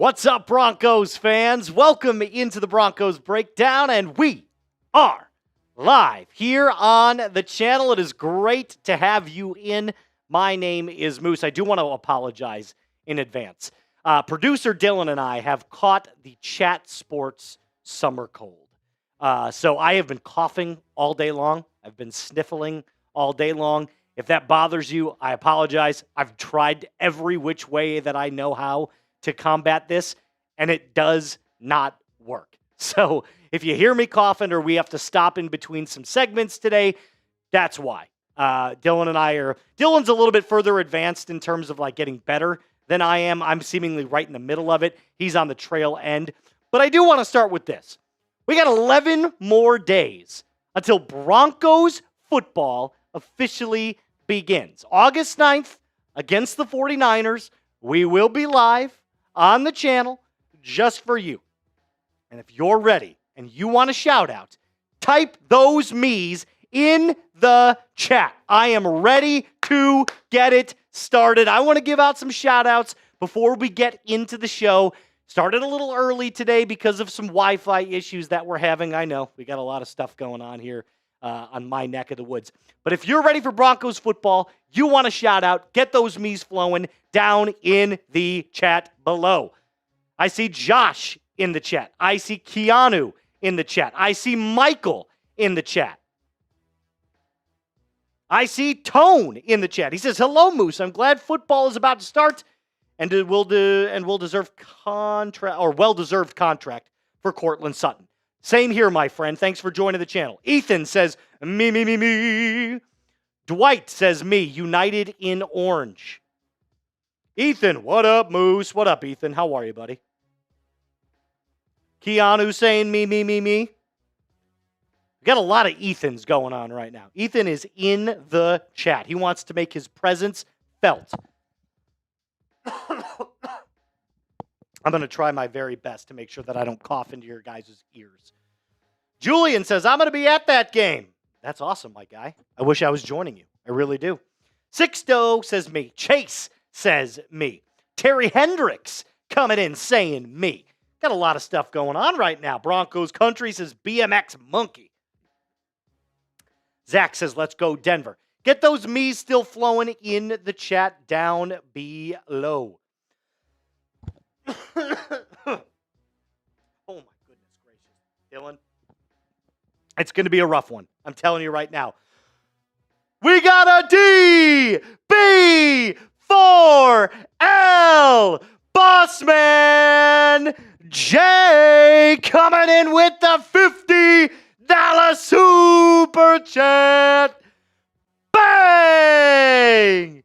What's up, Broncos fans? Welcome into the Broncos Breakdown, and we are live here on the channel. It is great to have you in. My name is Moose. I do want to apologize in advance. Producer Dylan and I have caught the Chat Sports summer cold. So I have been coughing all day long. I've been sniffling all day long. If that bothers you, I apologize. I've tried every which way that I know how to combat this, and it does not work. So if you hear me coughing or we have to stop in between some segments today, that's why. Dylan's a little bit further advanced in terms of like getting better than I am. I'm seemingly right in the middle of it. He's on the trail end. But I do want to start with this. We got 11 more days until Broncos football officially begins. August 9th against the 49ers. We will be live on the channel just for you. And if you're ready and you want a shout out, type those me's in the chat. I am ready to get it started. I want to give out some shout outs before we get into the show. Started a little early today because of some Wi-Fi issues that we're having. I know we got a lot of stuff going on here on my neck of the woods. But if you're ready for Broncos football, you want a shout out, get those me's flowing down in the chat below. I see Josh in the chat. I see Keanu in the chat. I see Michael in the chat. I see Tone in the chat. He says, "Hello, Moose. I'm glad football is about to start and well-deserved contract for Cortland Sutton." Same here, my friend. Thanks for joining the channel. Ethan says, me. Dwight says, me, United in Orange. Ethan, what up, Moose? What up, Ethan? How are you, buddy? Keanu saying, me. We got a lot of Ethans going on right now. Ethan is in the chat. He wants to make his presence felt. I'm going to try my very best to make sure that I don't cough into your guys' ears. Julian says, I'm going to be at that game. That's awesome, my guy. I wish I was joining you. I really do. Sixto says me. Chase says me. Terry Hendricks coming in saying me. Got a lot of stuff going on right now. Broncos country says BMX monkey. Zach says, let's go Denver. Get those me's still flowing in the chat down below. Oh, my goodness gracious. Dylan, it's going to be a rough one. I'm telling you right now. We got a DB4L Bossman Jay coming in with the $50 super chat. Bang!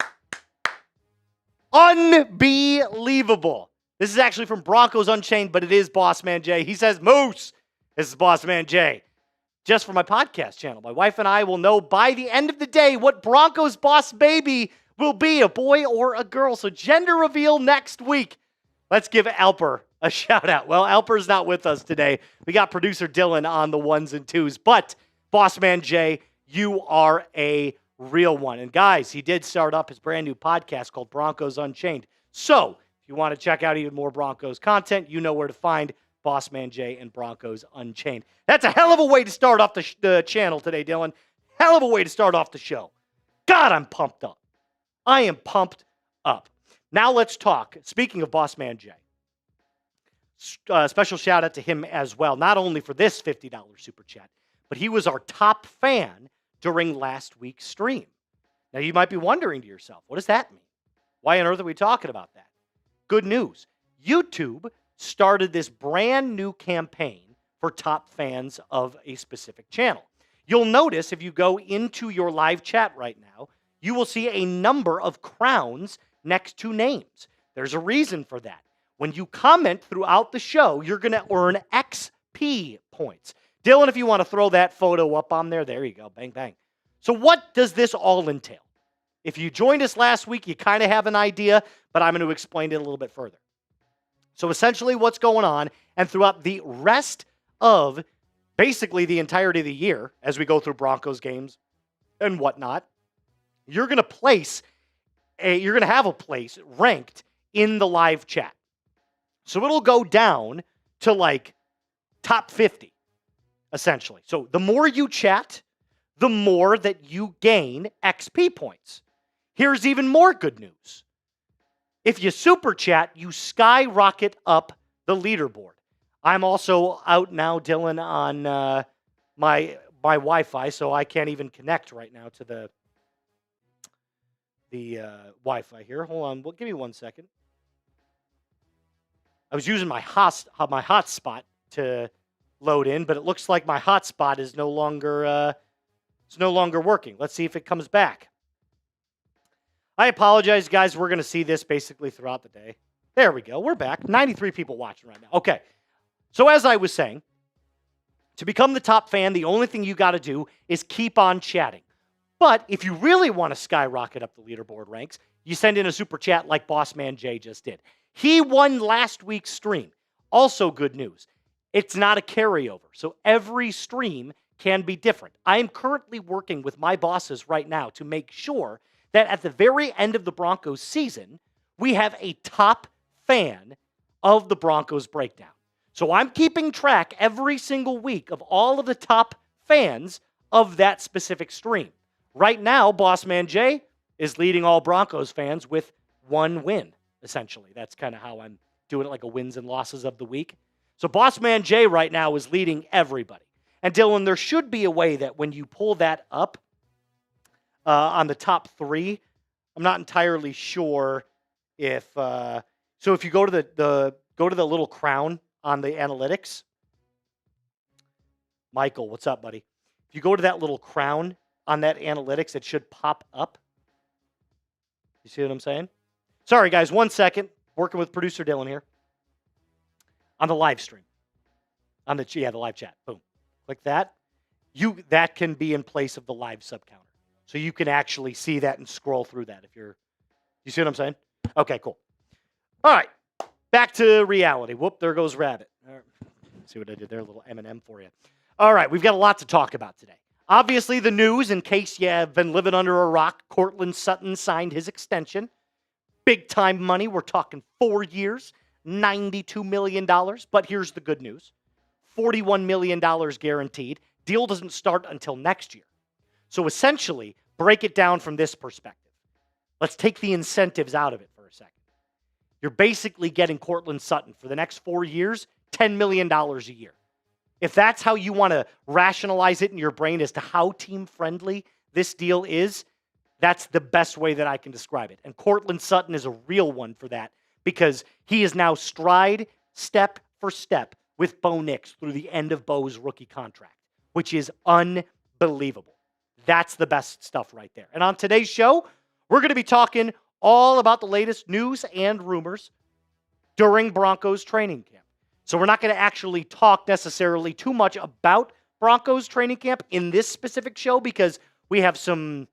Unbelievable. This is actually from Broncos Unchained, but it is Bossman Jay. He says, Moose, this is Bossman Jay. Just for my podcast channel. My wife and I will know by the end of the day what Broncos boss baby will be, a boy or a girl. So gender reveal next week. Let's give Alper a shout out. Well, Alper's not with us today. We got producer Dylan on the ones and twos. But Bossman Jay, you are a real one. And guys, he did start up his brand new podcast called Broncos Unchained. So if you want to check out even more Broncos content, you know where to find Bossman Jay and Broncos Unchained. That's a hell of a way to start off the channel today, Dylan. Hell of a way to start off the show. God, I'm pumped up. I am pumped up. Now let's talk. Speaking of Bossman Jay, special shout out to him as well, not only for this $50 super chat, but he was our top fan during last week's stream. Now you might be wondering to yourself, what does that mean? Why on earth are we talking about that? Good news. YouTube started this brand new campaign for top fans of a specific channel. You'll notice if you go into your live chat right now, you will see a number of crowns next to names. There's a reason for that. When you comment throughout the show, you're going to earn XP points. Dylan, if you want to throw that photo up on there, there you go. Bang, bang. So what does this all entail? If you joined us last week, you kind of have an idea, but I'm going to explain it a little bit further. So essentially what's going on, and throughout the rest of basically the entirety of the year, as we go through Broncos games and whatnot, you're going to have a place ranked in the live chat. So it'll go down to like top 50, essentially. So the more you chat, the more that you gain XP points. Here's even more good news. If you super chat, you skyrocket up the leaderboard. I'm also out now, Dylan, on my Wi-Fi, so I can't even connect right now to the Wi-Fi here. Hold on, give me 1 second. I was using my hotspot to load in, but it looks like my hotspot is no longer working. Let's see if it comes back. I apologize, guys. We're going to see this basically throughout the day. There we go. We're back. 93 people watching right now. Okay. So as I was saying, to become the top fan, the only thing you got to do is keep on chatting. But if you really want to skyrocket up the leaderboard ranks, you send in a super chat like Bossman Jay just did. He won last week's stream. Also good news. It's not a carryover. So every stream can be different. I am currently working with my bosses right now to make sure that at the very end of the Broncos season, we have a top fan of the Broncos Breakdown. So I'm keeping track every single week of all of the top fans of that specific stream. Right now, Bossman Jay is leading all Broncos fans with 1 win, essentially. That's kind of how I'm doing it, like a wins and losses of the week. So Bossman Jay right now is leading everybody. And Dylan, there should be a way that when you pull that up on the top 3, I'm not entirely sure if so if you go to the little crown on the analytics. Michael, what's up, buddy? If you go to that little crown on that analytics, it should pop up. You see what I'm saying? Sorry, guys, 1 second. Working with producer Dylan here. On the live stream. On the live chat. Boom. Click that. That can be in place of the live sub counter. So you can actually see that and scroll through that if you see what I'm saying? Okay, cool. All right. Back to reality. Whoop, there goes Rabbit. All right. See what I did there? A little M&M for you. All right, we've got a lot to talk about today. Obviously, the news, in case you have been living under a rock, Courtland Sutton signed his extension. Big time money. We're talking 4 years, $92 million. But here's the good news. $41 million guaranteed. Deal doesn't start until next year. So essentially, break it down from this perspective. Let's take the incentives out of it for a second. You're basically getting Courtland Sutton for the next 4 years, $10 million a year. If that's how you want to rationalize it in your brain as to how team-friendly this deal is, that's the best way that I can describe it. And Courtland Sutton is a real one for that because he is now stride, step for step with Bo Nix through the end of Bo's rookie contract, which is unbelievable. That's the best stuff right there. And on today's show, we're going to be talking all about the latest news and rumors during Broncos training camp. So we're not going to actually talk necessarily too much about Broncos training camp in this specific show because we have some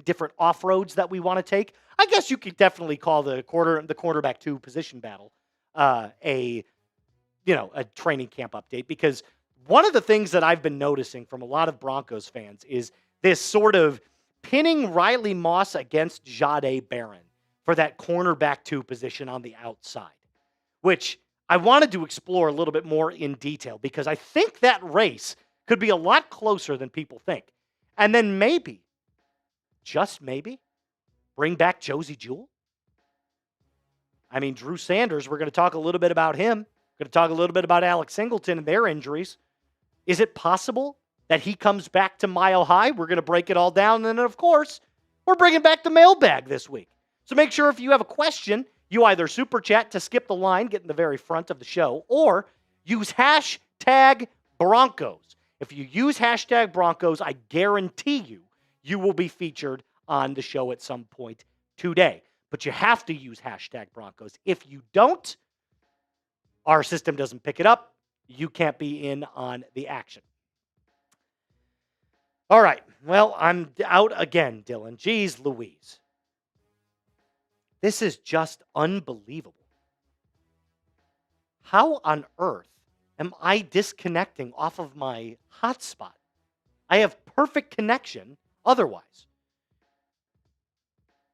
different off-roads that we want to take. I guess you could definitely call the cornerback 2 position battle a training camp update, because one of the things that I've been noticing from a lot of Broncos fans is this sort of pinning Riley Moss against Jahdae Barron for that cornerback 2 position on the outside, which I wanted to explore a little bit more in detail because I think that race could be a lot closer than people think. And then maybe, just maybe, bring back Josey Jewell. I mean, Drew Sanders, we're going to talk a little bit about him. We're going to talk a little bit about Alex Singleton and their injuries. Is it possible that he comes back to Mile High? We're going to break it all down. And then, of course, we're bringing back the mailbag this week. So make sure if you have a question, you either super chat to skip the line, get in the very front of the show, or use hashtag Broncos. If you use hashtag Broncos, I guarantee you will be featured on the show at some point today. But you have to use hashtag Broncos. If you don't, our system doesn't pick it up. You can't be in on the action. All right. Well, I'm out again, Dylan. Jeez Louise. This is just unbelievable. How on earth am I disconnecting off of my hotspot? I have perfect connection otherwise.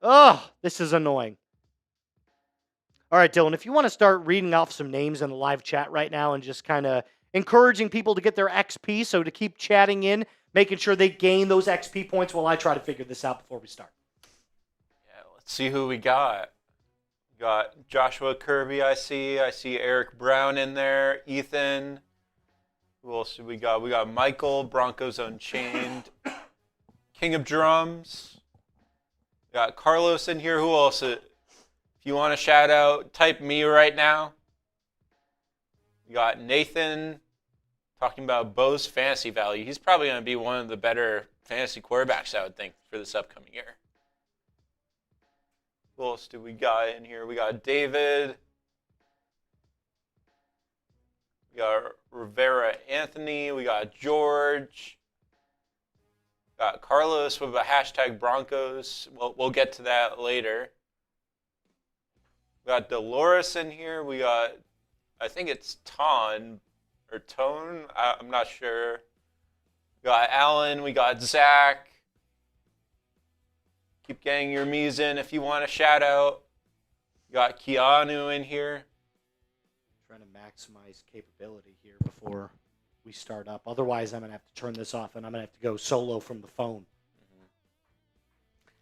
Oh, this is annoying. All right, Dylan, if you want to start reading off some names in the live chat right now and just kind of encouraging people to get their XP, so to keep chatting in, making sure they gain those XP points while I try to figure this out before we start. Yeah, let's see who we got. We got Joshua Kirby, I see. I see Eric Brown in there. Ethan. Who else do we got? We got Michael, Broncos Unchained. King of Drums. We got Carlos in here. Who else? If you want to shout out, type me right now. We got Nathan talking about Bo's fantasy value. He's probably going to be one of the better fantasy quarterbacks, I would think, for this upcoming year. Who else do we got in here? We got David. We got Rivera Anthony. We got George. We got Carlos with a hashtag Broncos. We'll get to that later. We got Dolores in here. We got, I think it's Tone. I'm not sure. We got Alan. We got Zach. Keep getting your me's in if you want a shout out. We got Keanu in here. Trying to maximize capability here before we start up. Otherwise, I'm going to have to turn this off and I'm going to have to go solo from the phone. Mm-hmm.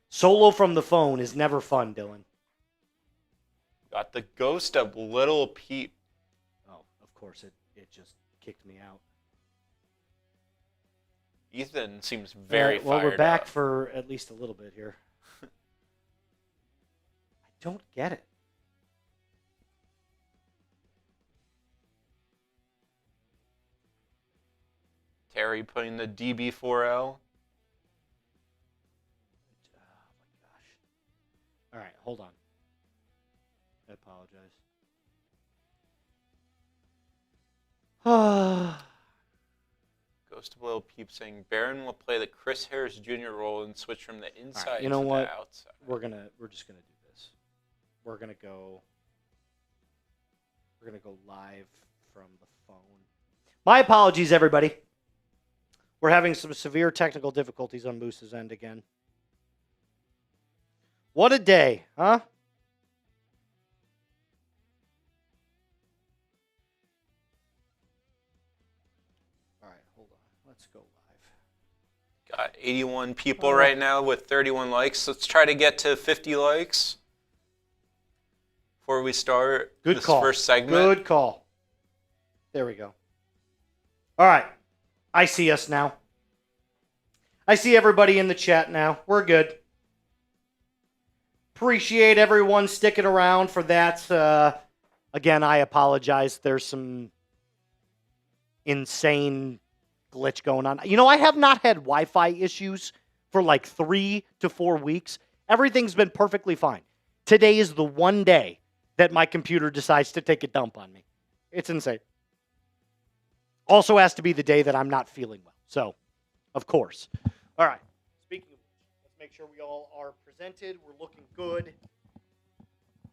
Solo from the phone is never fun, Dylan. Got the ghost of Little Peep. Oh, of course, it just kicked me out. Ethan seems very fired up. Well, we're back for at least a little bit here. I don't get it. Terry putting the DB4L. Oh, my gosh. All right, hold on. I apologize. Ghost of Little Peep saying Barron will play the Chris Harris Jr. role and switch from the inside to the outside. We're just gonna do this. We're gonna go live from the phone. My apologies, everybody. We're having some severe technical difficulties on Moose's end again. What a day, huh? Let's go live. Got 81 people right now with 31 likes. Let's try to get to 50 likes before we start this first segment. Good call. There we go. All right. I see us now. I see everybody in the chat now. We're good. Appreciate everyone sticking around for that. Again, I apologize. There's some insane glitch going on. You know, I have not had Wi-Fi issues for like 3 to 4 weeks. Everything's been perfectly fine. Today is the one day that my computer decides to take a dump on me. It's insane. Also has to be the day that I'm not feeling well. So, of course. All right. Speaking of which, let's make sure we all are presented. We're looking good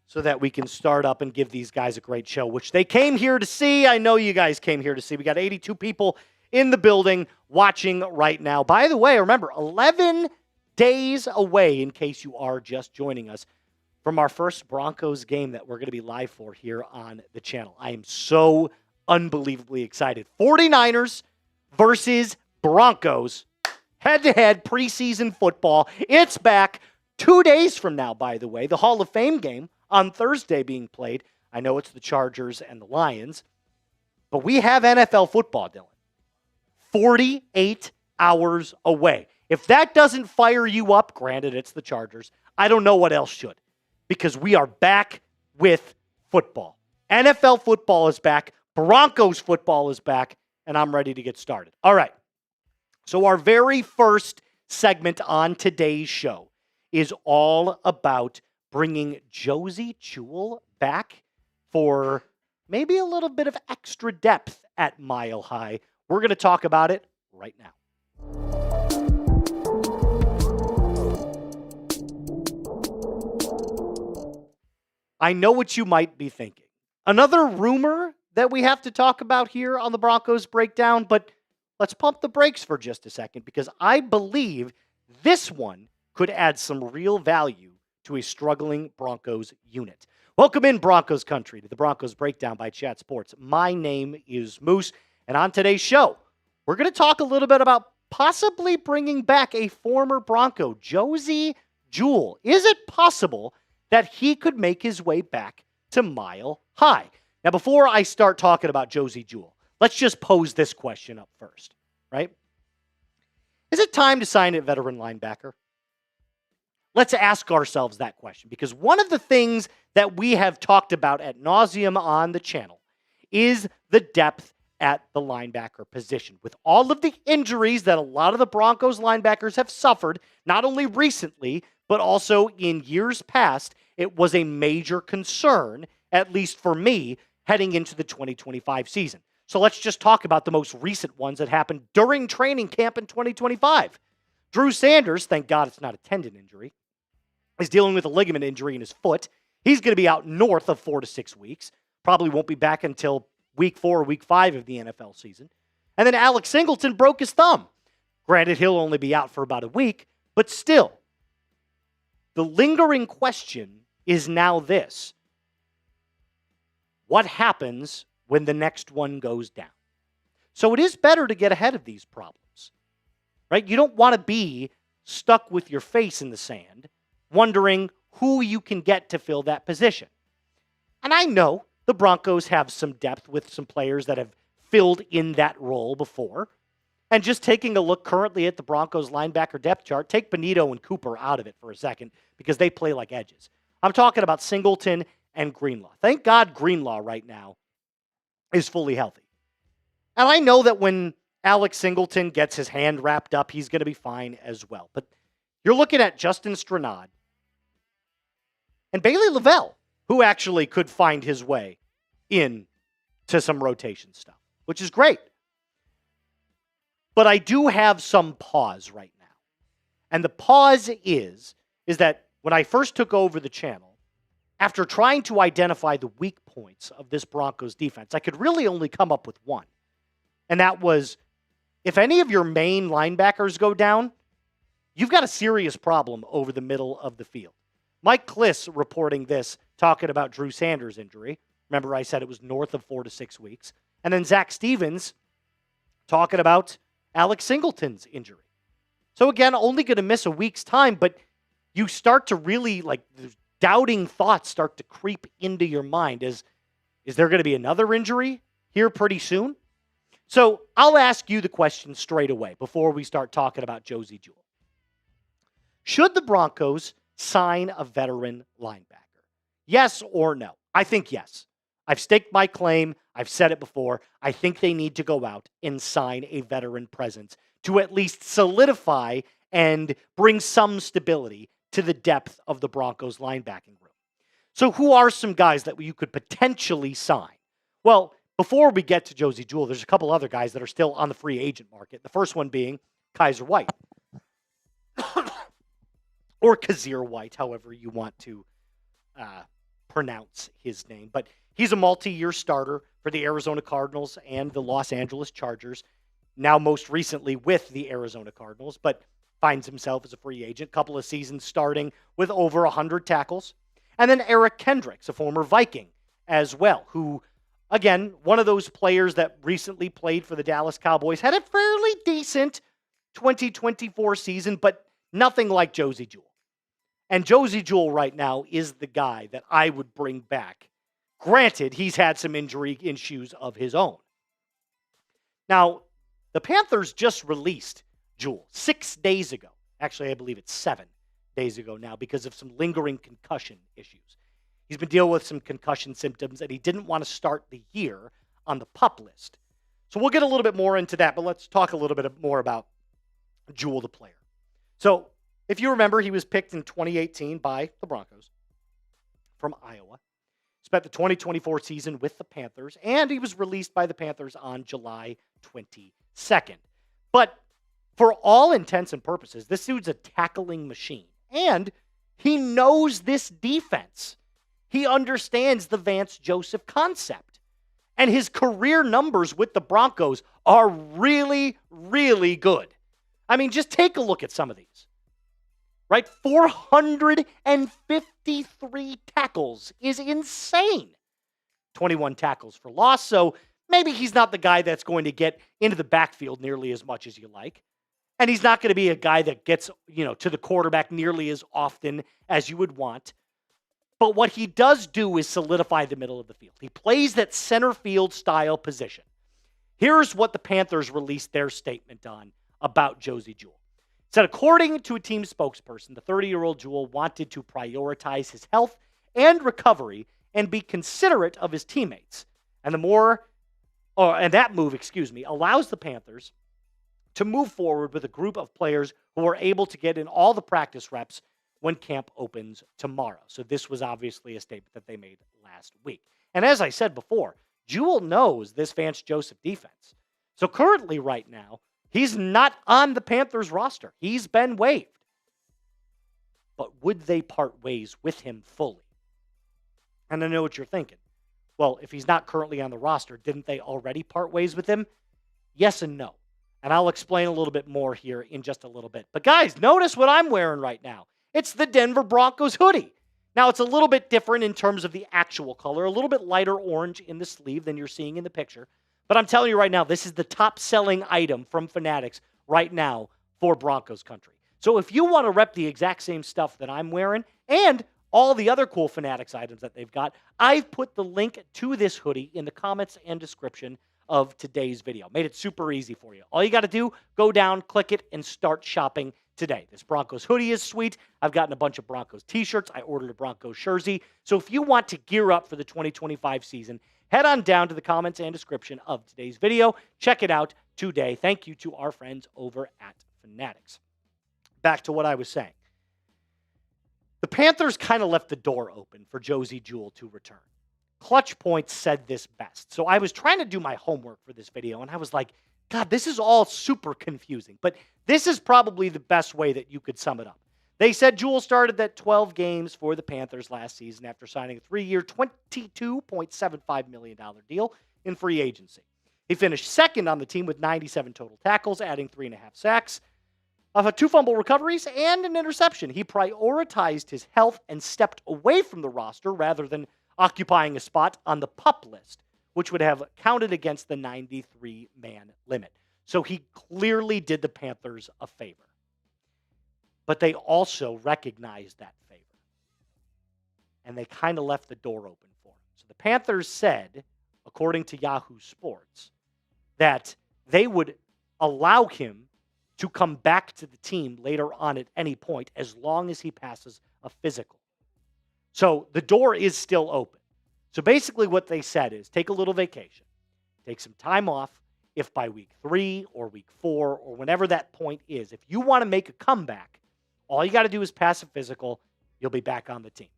so that we can start up and give these guys a great show, which they came here to see. I know you guys came here to see. We got 82 people in the building watching right now. By the way, remember, 11 days away, in case you are just joining us, from our first Broncos game that we're going to be live for here on the channel. I am so unbelievably excited. 49ers versus Broncos. Head-to-head preseason football. It's back 2 days from now, by the way. The Hall of Fame game on Thursday being played. I know it's the Chargers and the Lions, but we have NFL football, Dylan. 48 hours away. If that doesn't fire you up, granted it's the Chargers, I don't know what else should, because we are back with football. NFL football is back. Broncos football is back, and I'm ready to get started. All right. So our very first segment on today's show is all about bringing Josey Jewell back for maybe a little bit of extra depth at Mile High. We're going to talk about it right now. I know what you might be thinking. Another rumor that we have to talk about here on the Broncos Breakdown, but let's pump the brakes for just a second, because I believe this one could add some real value to a struggling Broncos unit. Welcome in Broncos country to the Broncos Breakdown by Chat Sports. My name is Moose, and on today's show, we're going to talk a little bit about possibly bringing back a former Bronco, Josey Jewell. Is it possible that he could make his way back to Mile High? Now, before I start talking about Josey Jewell, let's just pose this question up first, right? Is it time to sign a veteran linebacker? Let's ask ourselves that question, because one of the things that we have talked about ad nauseum on the channel is the depth at the linebacker position. With all of the injuries that a lot of the Broncos linebackers have suffered, not only recently, but also in years past, it was a major concern, at least for me, heading into the 2025 season. So let's just talk about the most recent ones that happened during training camp in 2025. Drew Sanders, thank God it's not a tendon injury, is dealing with a ligament injury in his foot. He's going to be out north of 4 to 6 weeks. Probably won't be back until week 4 or week 5 of the NFL season. And then Alex Singleton broke his thumb. Granted, he'll only be out for about a week, but still, the lingering question is now this. What happens when the next one goes down? So it is better to get ahead of these problems, right? You don't want to be stuck with your face in the sand, wondering who you can get to fill that position. And I know the Broncos have some depth with some players that have filled in that role before. And just taking a look currently at the Broncos linebacker depth chart, take Benito and Cooper out of it for a second because they play like edges. I'm talking about Singleton and Greenlaw. Thank God Greenlaw right now is fully healthy. And I know that when Alex Singleton gets his hand wrapped up, he's going to be fine as well. But you're looking at Justin Stranad and Bailey Lavelle, who actually could find his way in to some rotation stuff, which is great. But I do have some pause right now. And the pause is that when I first took over the channel, after trying to identify the weak points of this Broncos defense, I could really only come up with one. And that was, if any of your main linebackers go down, you've got a serious problem over the middle of the field. Mike Kliss reporting this, talking about Drew Sanders' injury. Remember, I said it was north of 4 to 6 weeks. And then Zach Stevens talking about Alex Singleton's injury. So again, only going to miss a week's time, but you start to really, doubting thoughts start to creep into your mind. Is there going to be another injury here pretty soon? So I'll ask you the question straight away before we start talking about Josey Jewell. Should the Broncos sign a veteran linebacker? Yes or no? I think yes. I've staked my claim. I've said it before. I think they need to go out and sign a veteran presence to at least solidify and bring some stability to the depth of the Broncos linebacking room. So who are some guys that you could potentially sign? Well, before we get to Josey Jewell, there's a couple other guys that are still on the free agent market. The first one being Kaiser White. Or Kazir White, however you want to pronounce his name. But he's a multi-year starter for the Arizona Cardinals and the Los Angeles Chargers. Now most recently with the Arizona Cardinals, but finds himself as a free agent. Couple of seasons starting with over 100 tackles. And then Eric Kendricks, a former Viking as well, who, again, one of those players that recently played for the Dallas Cowboys, had a fairly decent 2024 season, but nothing like Josey Jewell. And Josey Jewell right now is the guy that I would bring back. Granted, he's had some injury issues of his own. Now, the Panthers just released Jewell 6 days ago. Actually, I believe it's 7 days ago now because of some lingering concussion issues. He's been dealing with some concussion symptoms, and he didn't want to start the year on the PUP list. So we'll get a little bit more into that, but let's talk a little bit more about Jewell, the player. So if you remember, he was picked in 2018 by the Broncos from Iowa. Spent the 2024 season with the Panthers, and he was released by the Panthers on July 22nd. But for all intents and purposes, this dude's a tackling machine. And he knows this defense. He understands the Vance Joseph concept. And his career numbers with the Broncos are really, really good. I mean, just take a look at some of these. right? 453 tackles is insane. 21 tackles for loss. So maybe he's not the guy that's going to get into the backfield nearly as much as you like. And he's not going to be a guy that gets, to the quarterback nearly as often as you would want. But what he does do is solidify the middle of the field. He plays that center field style position. Here's what the Panthers released their statement on about Josey Jewell. It said, according to a team spokesperson, the 30-year-old Jewell wanted to prioritize his health and recovery and be considerate of his teammates. And that move, allows the Panthers to move forward with a group of players who are able to get in all the practice reps when camp opens tomorrow. So this was obviously a statement that they made last week. And as I said before, Jewell knows this Vance Joseph defense. So currently right now, he's not on the Panthers roster. He's been waived. But would they part ways with him fully? And I know what you're thinking. Well, if he's not currently on the roster, didn't they already part ways with him? Yes and no. And I'll explain a little bit more here in just a little bit. But guys, notice what I'm wearing right now. It's the Denver Broncos hoodie. Now, it's a little bit different in terms of the actual color, a little bit lighter orange in the sleeve than you're seeing in the picture. But I'm telling you right now, this is the top-selling item from Fanatics right now for Broncos country. So if you want to rep the exact same stuff that I'm wearing and all the other cool Fanatics items that they've got, I've put the link to this hoodie in the comments and description of today's video. Made it super easy for you. All you got to do, go down, click it, and start shopping today. This Broncos hoodie is sweet. I've gotten a bunch of Broncos t-shirts. I ordered a Broncos jersey. So if you want to gear up for the 2025 season, head on down to the comments and description of today's video. Check it out today. Thank you to our friends over at Fanatics. Back to what I was saying. The Panthers kind of left the door open for Josey Jewell to return. Clutch Points said this best. So I was trying to do my homework for this video, and I was like, God, this is all super confusing. But this is probably the best way that you could sum it up. They said Jewell started at 12 games for the Panthers last season after signing a 3-year, $22.75 million deal in free agency. He finished second on the team with 97 total tackles, adding 3.5 sacks, 2 fumble recoveries, and an interception. He prioritized his health and stepped away from the roster rather than occupying a spot on the PUP list, which would have counted against the 93-man limit. So he clearly did the Panthers a favor. But they also recognized that favor. And they kind of left the door open for him. So the Panthers said, according to Yahoo Sports, that they would allow him to come back to the team later on at any point as long as he passes a physical. So the door is still open. So basically what they said is take a little vacation, take some time off. If by week 3 or week 4 or whenever that point is, if you want to make a comeback, all you got to do is pass a physical. You'll be back on the team.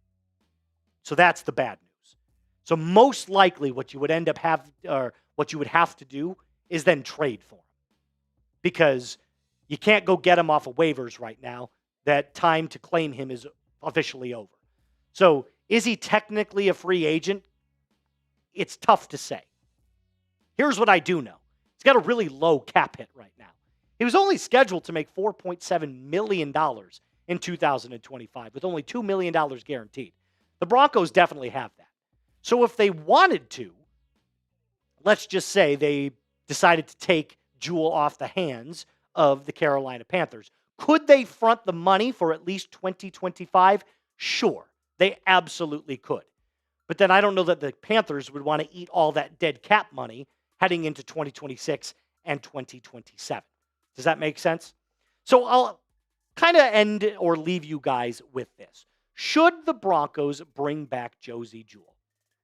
So that's the bad news. So most likely what you would what you would have to do is then trade for him, because you can't go get him off of waivers right now. That time to claim him is officially over. So is he technically a free agent? It's tough to say. Here's what I do know. He's got a really low cap hit right now. He was only scheduled to make $4.7 million in 2025 with only $2 million guaranteed. The Broncos definitely have that. So if they wanted to, let's just say they decided to take Jewell off the hands of the Carolina Panthers. Could they front the money for at least 2025? Sure. They absolutely could. But then I don't know that the Panthers would want to eat all that dead cap money heading into 2026 and 2027. Does that make sense? So I'll kind of end or leave you guys with this. Should the Broncos bring back Josey Jewell?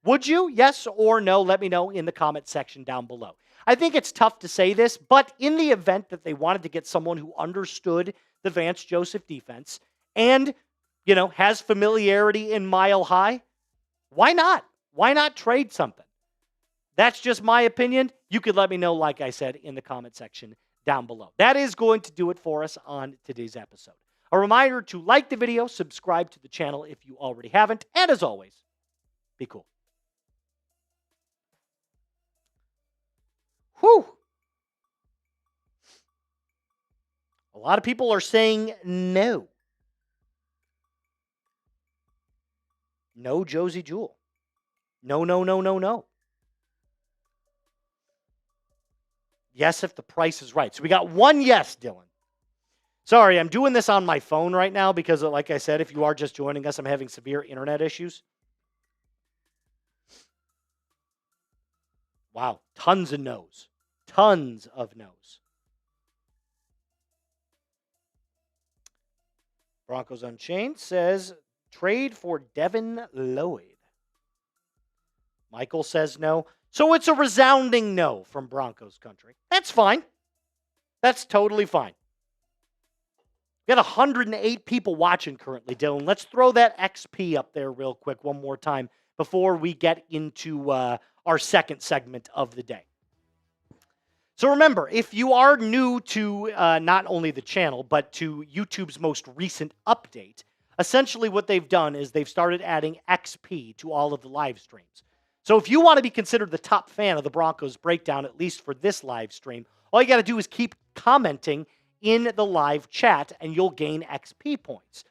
Would you? Yes or no? Let me know in the comment section down below. I think it's tough to say this, but in the event that they wanted to get someone who understood the Vance Joseph defense and has familiarity in Mile High, why not? Why not trade something? That's just my opinion. You could let me know, like I said, in the comment section down below. That is going to do it for us on today's episode. A reminder to like the video, subscribe to the channel if you already haven't, and as always, be cool. Whew. A lot of people are saying no. No Josey Jewell. No, no, no, no, no. Yes, if the price is right. So we got one yes, Dylan. Sorry, I'm doing this on my phone right now because, like I said, if you are just joining us, I'm having severe internet issues. Wow, tons of no's. Tons of no's. Broncos Unchained says, trade for Devin Lloyd. Michael says no. So it's a resounding no from Broncos country. That's fine. That's totally fine. We got 108 people watching currently, Dylan. Let's throw that XP up there real quick one more time before we get into our second segment of the day. So remember, if you are new to not only the channel, but to YouTube's most recent update, essentially what they've done is they've started adding XP to all of the live streams. So if you want to be considered the top fan of the Broncos Breakdown, at least for this live stream, all you got to do is keep commenting in the live chat and you'll gain XP points.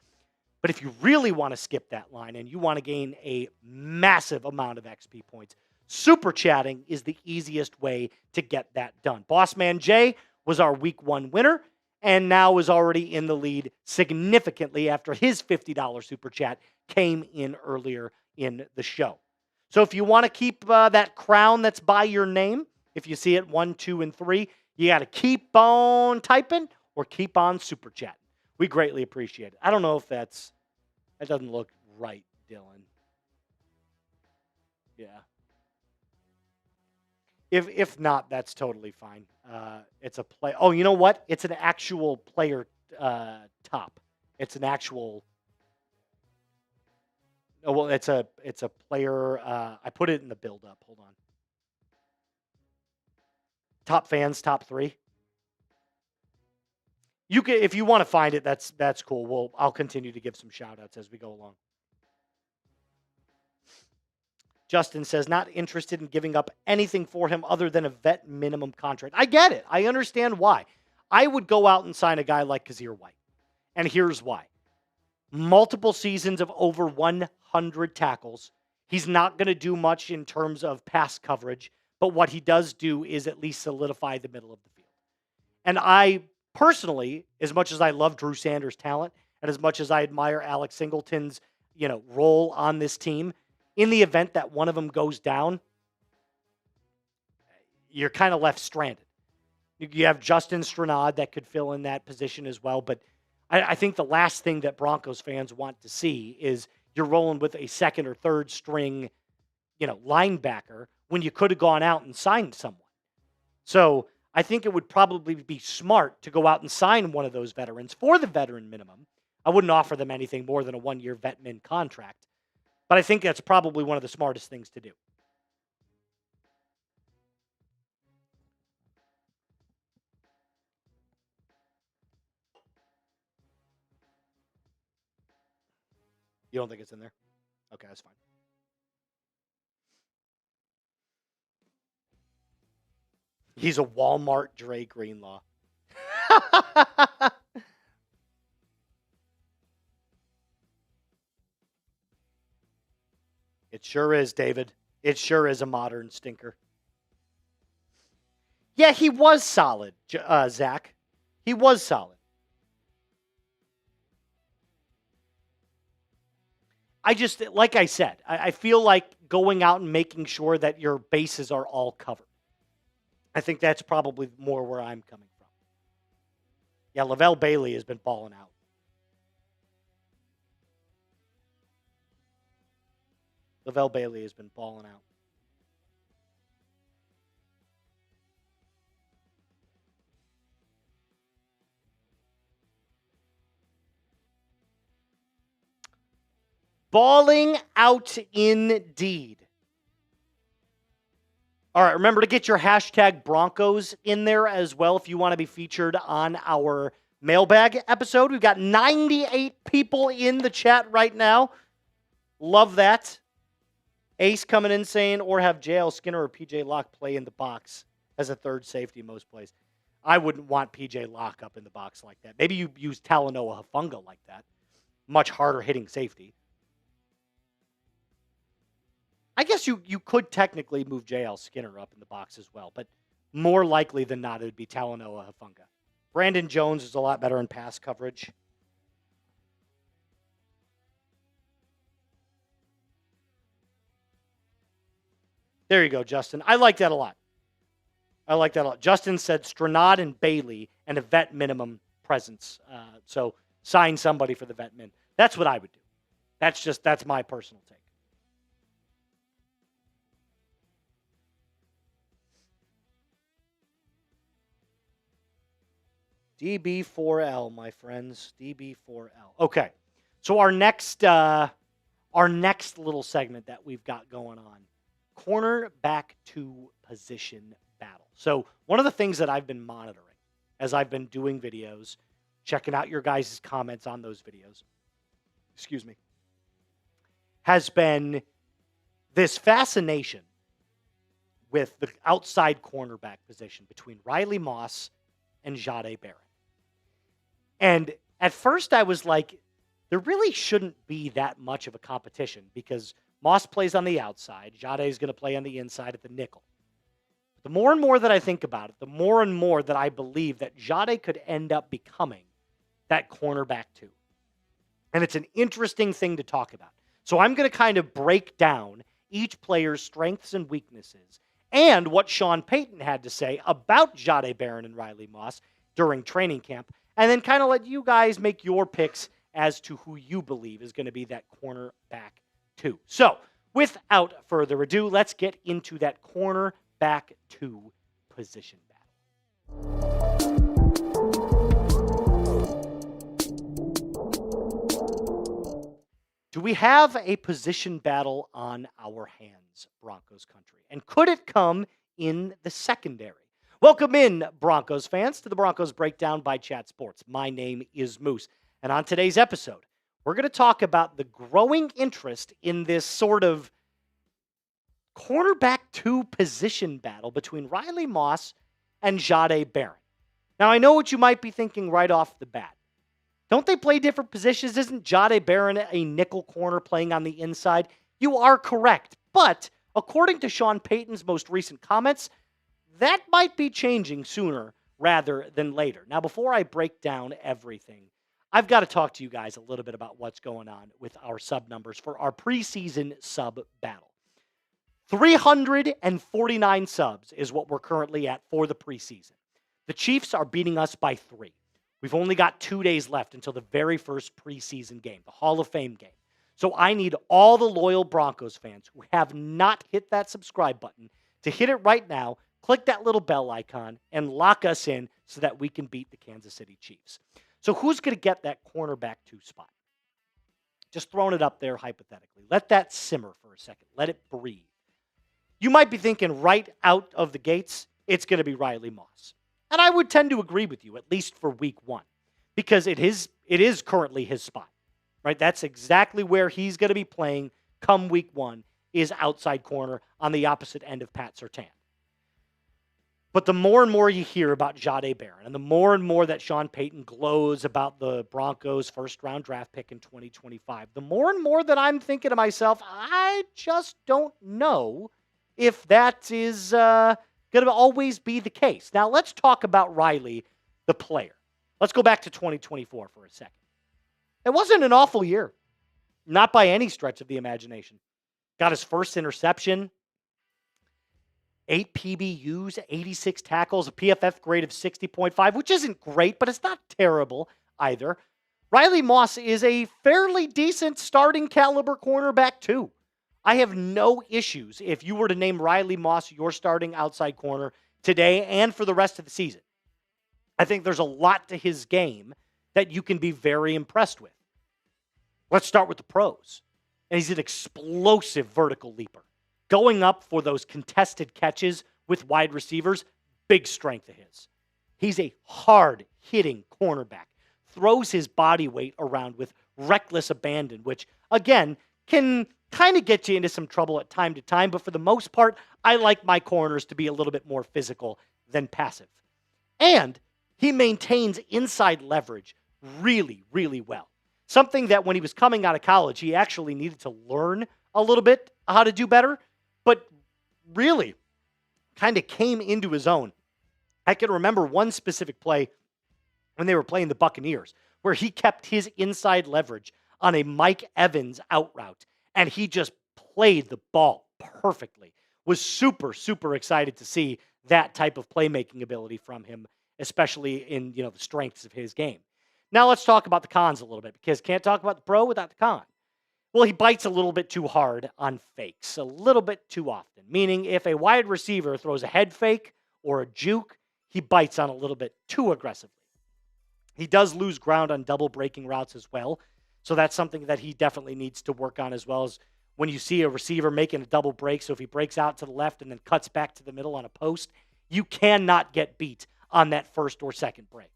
But if you really want to skip that line and you want to gain a massive amount of XP points, super chatting is the easiest way to get that done. Bossman Jay was our week 1 winner and now is already in the lead significantly after his $50 super chat came in earlier in the show. So if you want to keep that crown that's by your name, if you see it 1, 2, and 3, you got to keep on typing or keep on super chatting. We greatly appreciate it. I don't know if that doesn't look right, Dylan. Yeah. If not, that's totally fine. It's a play. Oh, you know what? It's an actual player top. It's an actual. Oh well, it's a player. I put it in the build up. Hold on. Top fans, top 3. You can, if you want to find it, that's cool. I'll continue to give some shout outs as we go along. Justin says, not interested in giving up anything for him other than a vet minimum contract. I get it. I understand why. I would go out and sign a guy like Kazir White. And here's why. Multiple seasons of over 100 tackles. He's not going to do much in terms of pass coverage, but what he does do is at least solidify the middle of the field. And I personally, as much as I love Drew Sanders' talent and as much as I admire Alex Singleton's, role on this team, in the event that one of them goes down, you're kind of left stranded. You have Justin Stranad that could fill in that position as well. But I think the last thing that Broncos fans want to see is you're rolling with a second or third string, linebacker when you could have gone out and signed someone. So I think it would probably be smart to go out and sign one of those veterans for the veteran minimum. I wouldn't offer them anything more than a 1-year vet min contract. But I think that's probably one of the smartest things to do. You don't think it's in there? Okay, that's fine. He's a Walmart Dre Greenlaw. It sure is, David. It sure is a modern stinker. Yeah, he was solid, Zach. He was solid. I just, like I said, I feel like going out and making sure that your bases are all covered. I think that's probably more where I'm coming from. Yeah, Lavelle Bailey has been balling out. Lavelle Bailey has been balling out. Balling out indeed. All right, remember to get your hashtag Broncos in there as well if you want to be featured on our mailbag episode. We've got 98 people in the chat right now. Love that. Ace coming in saying, or have JL Skinner or PJ Locke play in the box as a third safety most plays. I wouldn't want PJ Locke up in the box like that. Maybe you use Talanoa Hufanga like that. Much harder hitting safety. I guess you could technically move J.L. Skinner up in the box as well, but more likely than not, it would be Talanoa Hufanga. Brandon Jones is a lot better in pass coverage. There you go, Justin. I like that a lot. Justin said Stranad and Bailey and a vet minimum presence. So sign somebody for the vet min. That's what I would do. That's my personal take. DB4L, my friends. DB4L. Okay. So our next little segment that we've got going on, cornerback to position battle. So one of the things that I've been monitoring as I've been doing videos, checking out your guys' comments on those videos, has been this fascination with the outside cornerback position between Riley Moss and Jahdae Barron. And at first I was like, there really shouldn't be that much of a competition because Moss plays on the outside. Jahdae is going to play on the inside at the nickel. But the more and more that I think about it, the more and more that I believe that Jahdae could end up becoming that cornerback too. And it's an interesting thing to talk about. So I'm going to kind of break down each player's strengths and weaknesses and what Sean Payton had to say about Jahdae Barron and Riley Moss during training camp, and then kind of let you guys make your picks as to who you believe is going to be that cornerback two. So, without further ado, let's get into that cornerback two position battle. Do we have a position battle on our hands, Broncos country? And could it come in the secondary? Welcome in, Broncos fans, to the Broncos Breakdown by Chat Sports. My name is Moose. And on today's episode, we're going to talk about the growing interest in this sort of cornerback two position battle between Riley Moss and Jahdae Barron. Now, I know what you might be thinking right off the bat. Don't they play different positions? Isn't Jahdae Barron a nickel corner playing on the inside? You are correct. But according to Sean Payton's most recent comments, that might be changing sooner rather than later. Now, before I break down everything, I've got to talk to you guys a little bit about what's going on with our sub numbers for our preseason sub battle. 349 subs is what we're currently at for the preseason. The Chiefs are beating us by 3. We've only got 2 days left until the very first preseason game, the Hall of Fame game. So I need all the loyal Broncos fans who have not hit that subscribe button to hit it right now, click that little bell icon, and lock us in so that we can beat the Kansas City Chiefs. So who's going to get that cornerback 2 spot? Just throwing it up there hypothetically. Let that simmer for a second. Let it breathe. You might be thinking right out of the gates, it's going to be Riley Moss. And I would tend to agree with you, at least for week 1, because it is currently his spot, right? That's exactly where he's going to be playing come week 1, is outside corner on the opposite end of Pat Surtain. But the more and more you hear about Jahdae Barron, and the more and more that Sean Payton glows about the Broncos' first-round draft pick in 2025, the more and more that I'm thinking to myself, I just don't know if that is going to always be the case. Now, let's talk about Riley, the player. Let's go back to 2024 for a second. It wasn't an awful year, not by any stretch of the imagination. Got his first interception, 8 PBUs, 86 tackles, a PFF grade of 60.5, which isn't great, but it's not terrible either. Riley Moss is a fairly decent starting caliber cornerback too. I have no issues if you were to name Riley Moss your starting outside corner today and for the rest of the season. I think there's a lot to his game that you can be very impressed with. Let's start with the pros. And he's an explosive vertical leaper. Going up for those contested catches with wide receivers, big strength of his. He's a hard-hitting cornerback. Throws his body weight around with reckless abandon, which, again, can kind of get you into some trouble at time to time. But for the most part, I like my corners to be a little bit more physical than passive. And he maintains inside leverage really, really well. Something that when he was coming out of college, he actually needed to learn a little bit how to do better, but really kind of came into his own. I can remember one specific play when they were playing the Buccaneers where he kept his inside leverage on a Mike Evans out route, and he just played the ball perfectly. Was super, super excited to see that type of playmaking ability from him, especially in, the strengths of his game. Now let's talk about the cons a little bit, because can't talk about the pro without the con. Well, he bites a little bit too hard on fakes, a little bit too often, meaning if a wide receiver throws a head fake or a juke, he bites on a little bit too aggressively. He does lose ground on double breaking routes as well, so that's something that he definitely needs to work on, as well as when you see a receiver making a double break. So if he breaks out to the left and then cuts back to the middle on a post, you cannot get beat on that first or second break.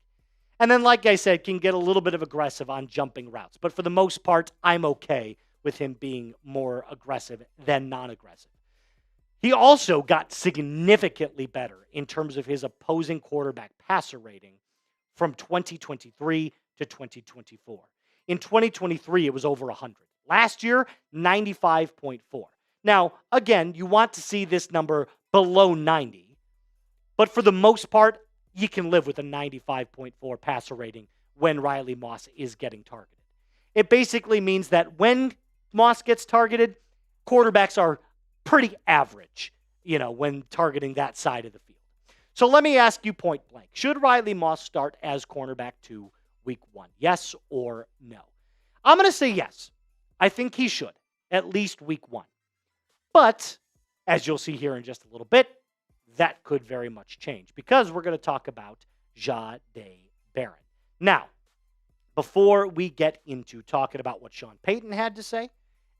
And then, like I said, can get a little bit of aggressive on jumping routes. But for the most part, I'm okay with him being more aggressive than non-aggressive. He also got significantly better in terms of his opposing quarterback passer rating from 2023 to 2024. In 2023, it was over 100. Last year, 95.4. Now, again, you want to see this number below 90, but for the most part, you can live with a 95.4 passer rating when Riley Moss is getting targeted. It basically means that when Moss gets targeted, quarterbacks are pretty average, when targeting that side of the field. So let me ask you point blank. Should Riley Moss start as cornerback 2 week 1? Yes or no? I'm going to say yes. I think he should, at least week 1. But, as you'll see here in just a little bit, that could very much change, because we're going to talk about Jahdae Barron. Now, before we get into talking about what Sean Payton had to say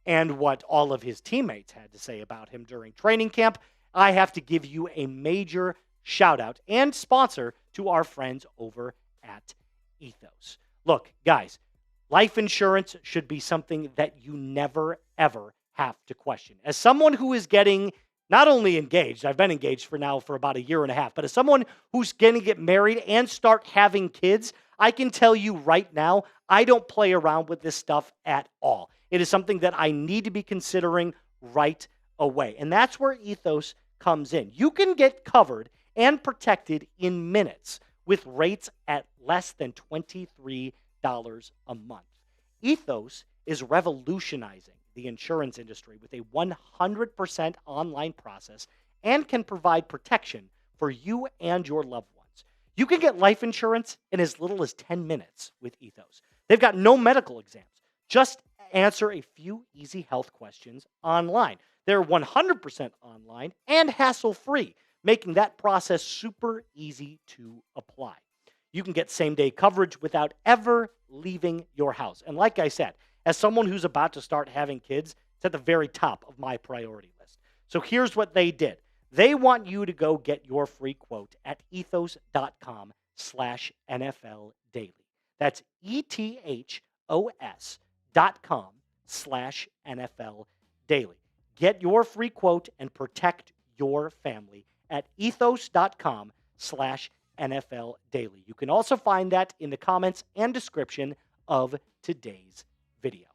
and what all of his teammates had to say about him during training camp, I have to give you a major shout out and sponsor to our friends over at Ethos. Look, guys, life insurance should be something that you never, ever have to question. As someone who is getting not only engaged, I've been engaged for about a year and a half, but as someone who's going to get married and start having kids, I can tell you right now, I don't play around with this stuff at all. It is something that I need to be considering right away. And that's where Ethos comes in. You can get covered and protected in minutes with rates at less than $23 a month. Ethos is revolutionizing the insurance industry with a 100% online process and can provide protection for you and your loved ones. You can get life insurance in as little as 10 minutes with Ethos. They've got no medical exams. Just answer a few easy health questions online. They're 100% online and hassle-free, making that process super easy to apply. You can get same-day coverage without ever leaving your house. And like I said, as someone who's about to start having kids, it's at the very top of my priority list. So here's what they did. They want you to go get your free quote at ethos.com/NFL daily. That's ethos.com/NFL daily. Get your free quote and protect your family at ethos.com/NFL daily. You can also find that in the comments and description of today's video.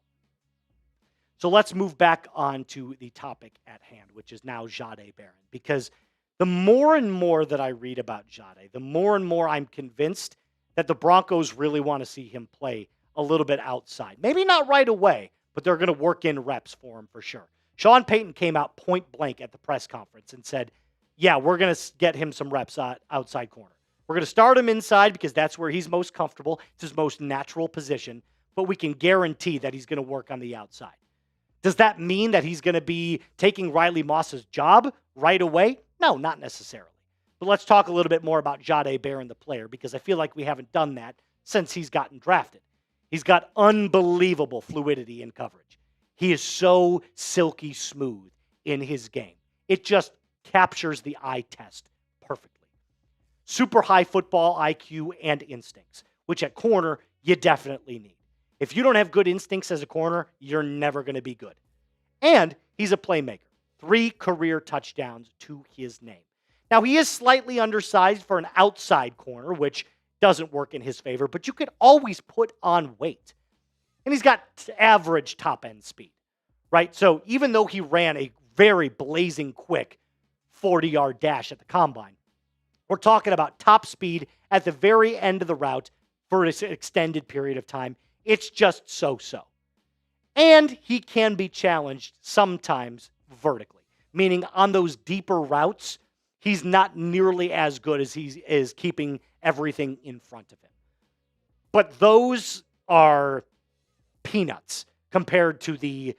So let's move back on to the topic at hand, which is now Jahdae Barron, because the more and more that I read about Jahdae, the more and more I'm convinced that the Broncos really want to see him play a little bit outside. Maybe not right away, but they're going to work in reps for him for sure. Sean Payton came out point blank at the press conference and said, yeah, we're going to get him some reps outside corner. We're going to start him inside because that's where he's most comfortable. It's his most natural position, but we can guarantee that he's going to work on the outside. Does that mean that he's going to be taking Riley Moss's job right away? No, not necessarily. But let's talk a little bit more about Jahdae Barron, the player, because I feel like we haven't done that since he's gotten drafted. He's got unbelievable fluidity in coverage. He is so silky smooth in his game. It just captures the eye test perfectly. Super high football IQ and instincts, which at corner you definitely need. If you don't have good instincts as a corner, you're never going to be good. And he's a playmaker. 3 career touchdowns to his name. Now, he is slightly undersized for an outside corner, which doesn't work in his favor, but you could always put on weight. And he's got average top-end speed. right? So even though he ran a very blazing quick 40-yard dash at the combine, we're talking about top speed at the very end of the route for an extended period of time. It's just so-so. And he can be challenged sometimes vertically, meaning on those deeper routes, he's not nearly as good as he is keeping everything in front of him. But those are peanuts compared to the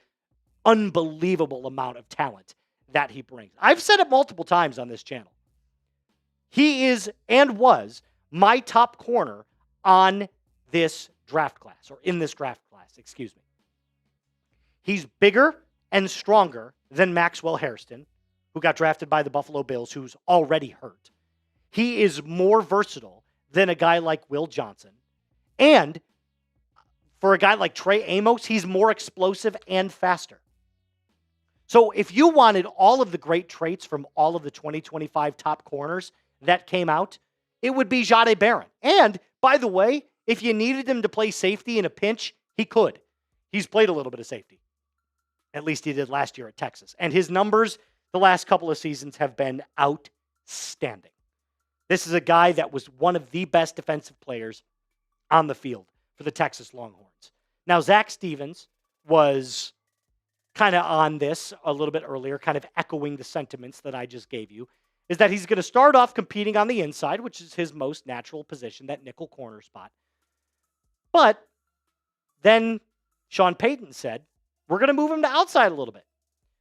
unbelievable amount of talent that he brings. I've said it multiple times on this channel. He is and was my top corner on this draft class, or in this draft class, excuse me. He's bigger and stronger than Maxwell Hairston, who got drafted by the Buffalo Bills, who's already hurt. He is more versatile than a guy like Will Johnson. And for a guy like Trey Amos, he's more explosive and faster. So if you wanted all of the great traits from all of the 2025 top corners that came out, it would be Jahdae Barron. And, by the way, if you needed him to play safety in a pinch, he could. He's played a little bit of safety. At least he did last year at Texas. And his numbers the last couple of seasons have been outstanding. This is a guy that was one of the best defensive players on the field for the Texas Longhorns. Now, Zach Stevens was kind of on this a little bit earlier, kind of echoing the sentiments that I just gave you, is that he's going to start off competing on the inside, which is his most natural position, that nickel corner spot. But then Sean Payton said, we're going to move him to outside a little bit.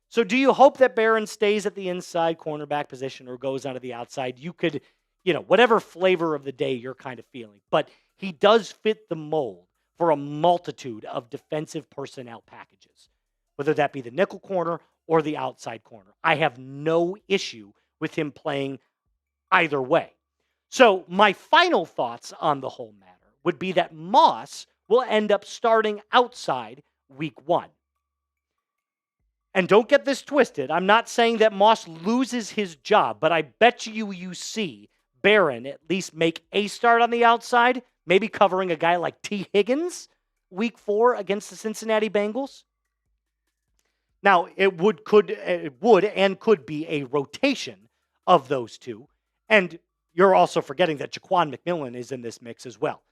So do you hope that Barron stays at the inside cornerback position or goes onto the outside? You could, whatever flavor of the day you're kind of feeling. But he does fit the mold for a multitude of defensive personnel packages, whether that be the nickel corner or the outside corner. I have no issue with him playing either way. So my final thoughts on the whole matter would be that Moss will end up starting outside week 1. And don't get this twisted. I'm not saying that Moss loses his job, but I bet you see Barron at least make a start on the outside, maybe covering a guy like T. Higgins week 4 against the Cincinnati Bengals. Now, it would and could be a rotation of those two. And you're also forgetting that Jaquan McMillan is in this mix as well.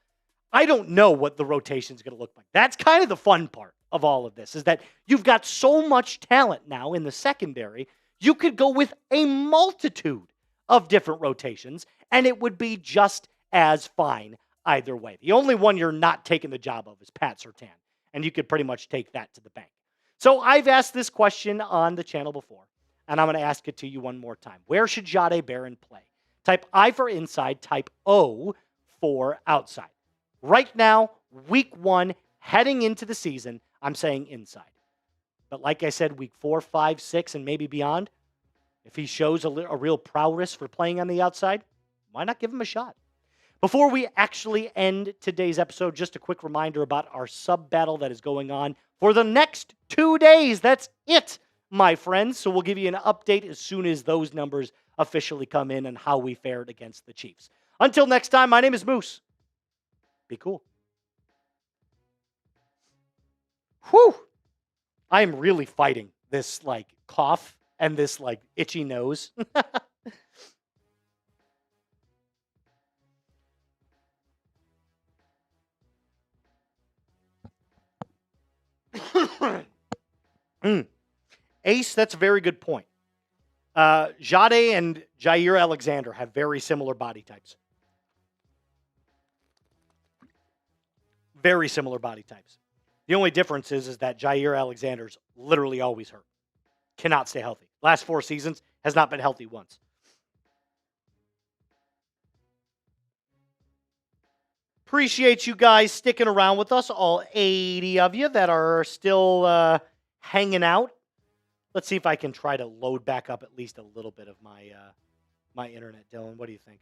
I don't know what the rotation is going to look like. That's kind of the fun part of all of this, is that you've got so much talent now in the secondary, you could go with a multitude of different rotations, and it would be just as fine either way. The only one you're not taking the job of is Pat Surtain, and you could pretty much take that to the bank. So I've asked this question on the channel before, and I'm going to ask it to you one more time. Where should Jahdae Barron play? Type I for inside, type O for outside. Right now, week 1, heading into the season, I'm saying inside. But like I said, week 4, 5, 6, and maybe beyond, if he shows a real prowess for playing on the outside, why not give him a shot? Before we actually end today's episode, just a quick reminder about our sub battle that is going on for the next 2 days. That's it, my friends. So we'll give you an update as soon as those numbers officially come in and how we fared against the Chiefs. Until next time, my name is Moose. Be cool. Whew. I am really fighting this cough and this itchy nose. Ace, that's a very good point. Jahdae and Jair Alexander have very similar body types. Very similar body types. The only difference is that Jair Alexander's literally always hurt. Cannot stay healthy. Last 4 seasons, has not been healthy once. Appreciate you guys sticking around with us, all 80 of you that are still hanging out. Let's see if I can try to load back up at least a little bit of my internet, Dylan. What do you think?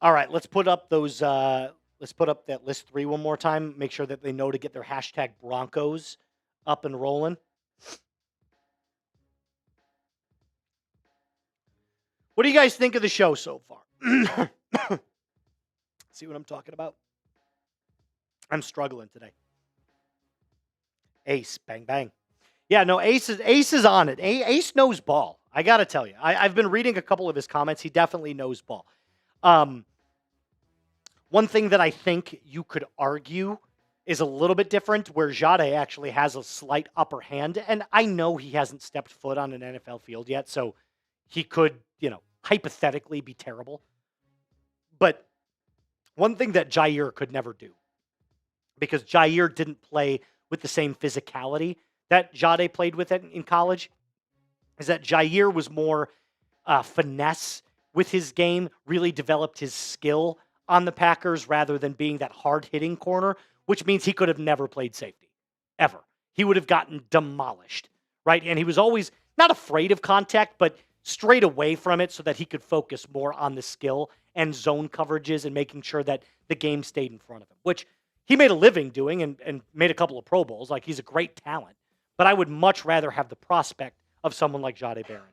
All right, let's put up those. Let's put up that list 3 one more time. Make sure that they know to get their hashtag Broncos up and rolling. What do you guys think of the show so far? See what I'm talking about? I'm struggling today. Ace, bang, bang. Yeah, no, Ace is on it. Ace knows ball. I got to tell you. I've been reading a couple of his comments. He definitely knows ball. One thing that I think you could argue is a little bit different, where Jahdae actually has a slight upper hand. And I know he hasn't stepped foot on an NFL field yet, so he could, hypothetically be terrible. But one thing that Jair could never do, because Jair didn't play with the same physicality that Jahdae played with it in college, is that Jair was more finesse with his game, really developed his skill on the Packers rather than being that hard-hitting corner, which means he could have never played safety, ever. He would have gotten demolished, right? And he was always not afraid of contact, but straight away from it so that he could focus more on the skill and zone coverages and making sure that the game stayed in front of him, which he made a living doing and made a couple of Pro Bowls. Like, he's a great talent. But I would much rather have the prospect of someone like Jahdae Barron.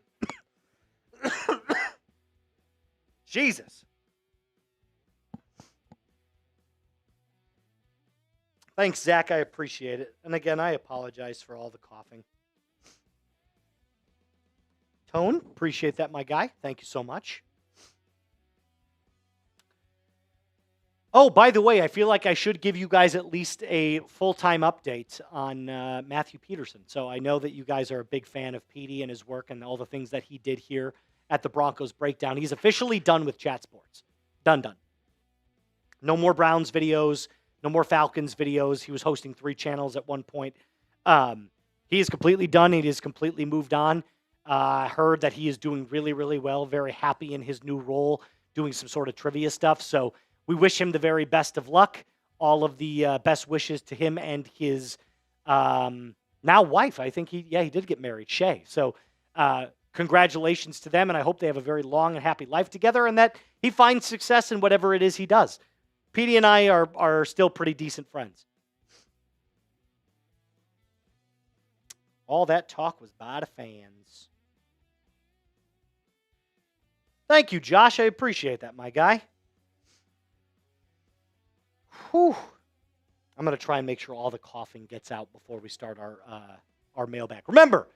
Jesus. Thanks, Zach. I appreciate it. And again, I apologize for all the coughing. Tone, appreciate that, my guy. Thank you so much. Oh, by the way, I feel like I should give you guys at least a full-time update on Matthew Peterson. So I know that you guys are a big fan of Petey and his work and all the things that he did here at the Broncos Breakdown. He's officially done with Chat Sports. Done. No more Browns videos. No more Falcons videos. He was hosting 3 channels at one point. He is completely done. He has completely moved on. Heard that he is doing really, really well. Very happy in his new role, doing some sort of trivia stuff. So we wish him the very best of luck. All of the best wishes to him and his now wife. I think he did get married, Shay. So congratulations to them, and I hope they have a very long and happy life together and that he finds success in whatever it is he does. Petey and I are still pretty decent friends. All that talk was by the fans. Thank you, Josh. I appreciate that, my guy. Whew. I'm going to try and make sure all the coughing gets out before we start our mailbag. Remember,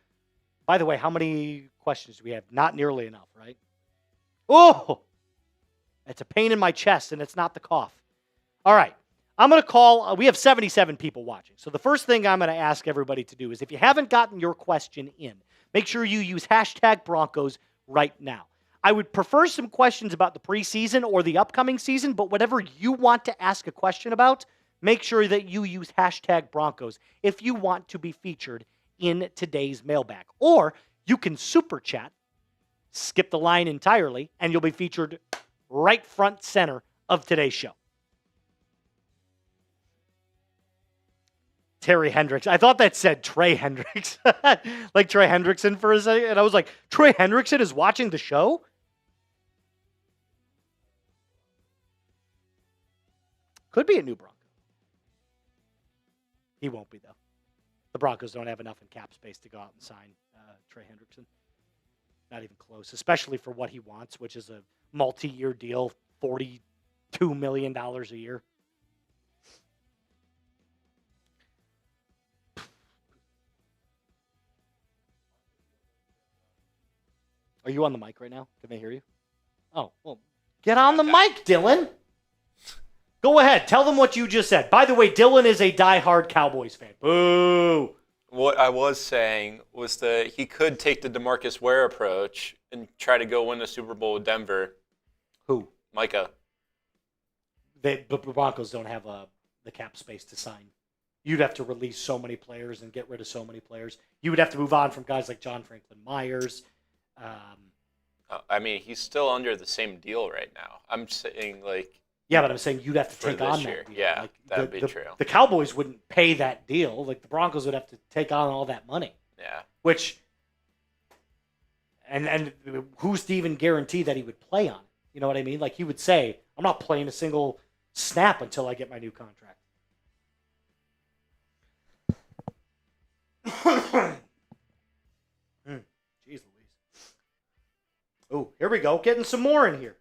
by the way, how many questions do we have? Not nearly enough, right? Oh! It's a pain in my chest, and it's not the cough. All right. I'm going to call. We have 77 people watching. So the first thing I'm going to ask everybody to do is, if you haven't gotten your question in, make sure you use hashtag Broncos right now. I would prefer some questions about the preseason or the upcoming season, but whatever you want to ask a question about, make sure that you use hashtag Broncos if you want to be featured in today's mailbag. Or you can super chat, skip the line entirely, and you'll be featured right front center of today's show. Terry Hendricks. I thought that said Trey Hendricks. Like Trey Hendrickson for a second. And I was like, Trey Hendrickson is watching the show? Could be a new Bronco. He won't be, though. The Broncos don't have enough in cap space to go out and sign Trey Hendrickson. Not even close, especially for what he wants, which is a multi-year deal, $42 million a year. Are you on the mic right now? Can they hear you? Oh, well, get on the mic, Dylan. Go ahead. Tell them what you just said. By the way, Dylan is a diehard Cowboys fan. Boo. What I was saying was that he could take the DeMarcus Ware approach and try to go win the Super Bowl with Denver. Who? Micah. The Broncos don't have the cap space to sign. You'd have to release so many players and get rid of so many players. You would have to move on from guys like John Franklin Myers. I mean, he's still under the same deal right now. I'm saying, like... Yeah, but I'm saying you'd have to take on year. that deal. Yeah, like, that would be true. The Cowboys wouldn't pay that deal. Like, the Broncos would have to take on all that money. Yeah. Which... And who's to even guarantee that he would play on it? You know what I mean? Like, he would say, I'm not playing a single snap until I get my new contract. Jeez Louise. Oh, here we go. Getting some more in here.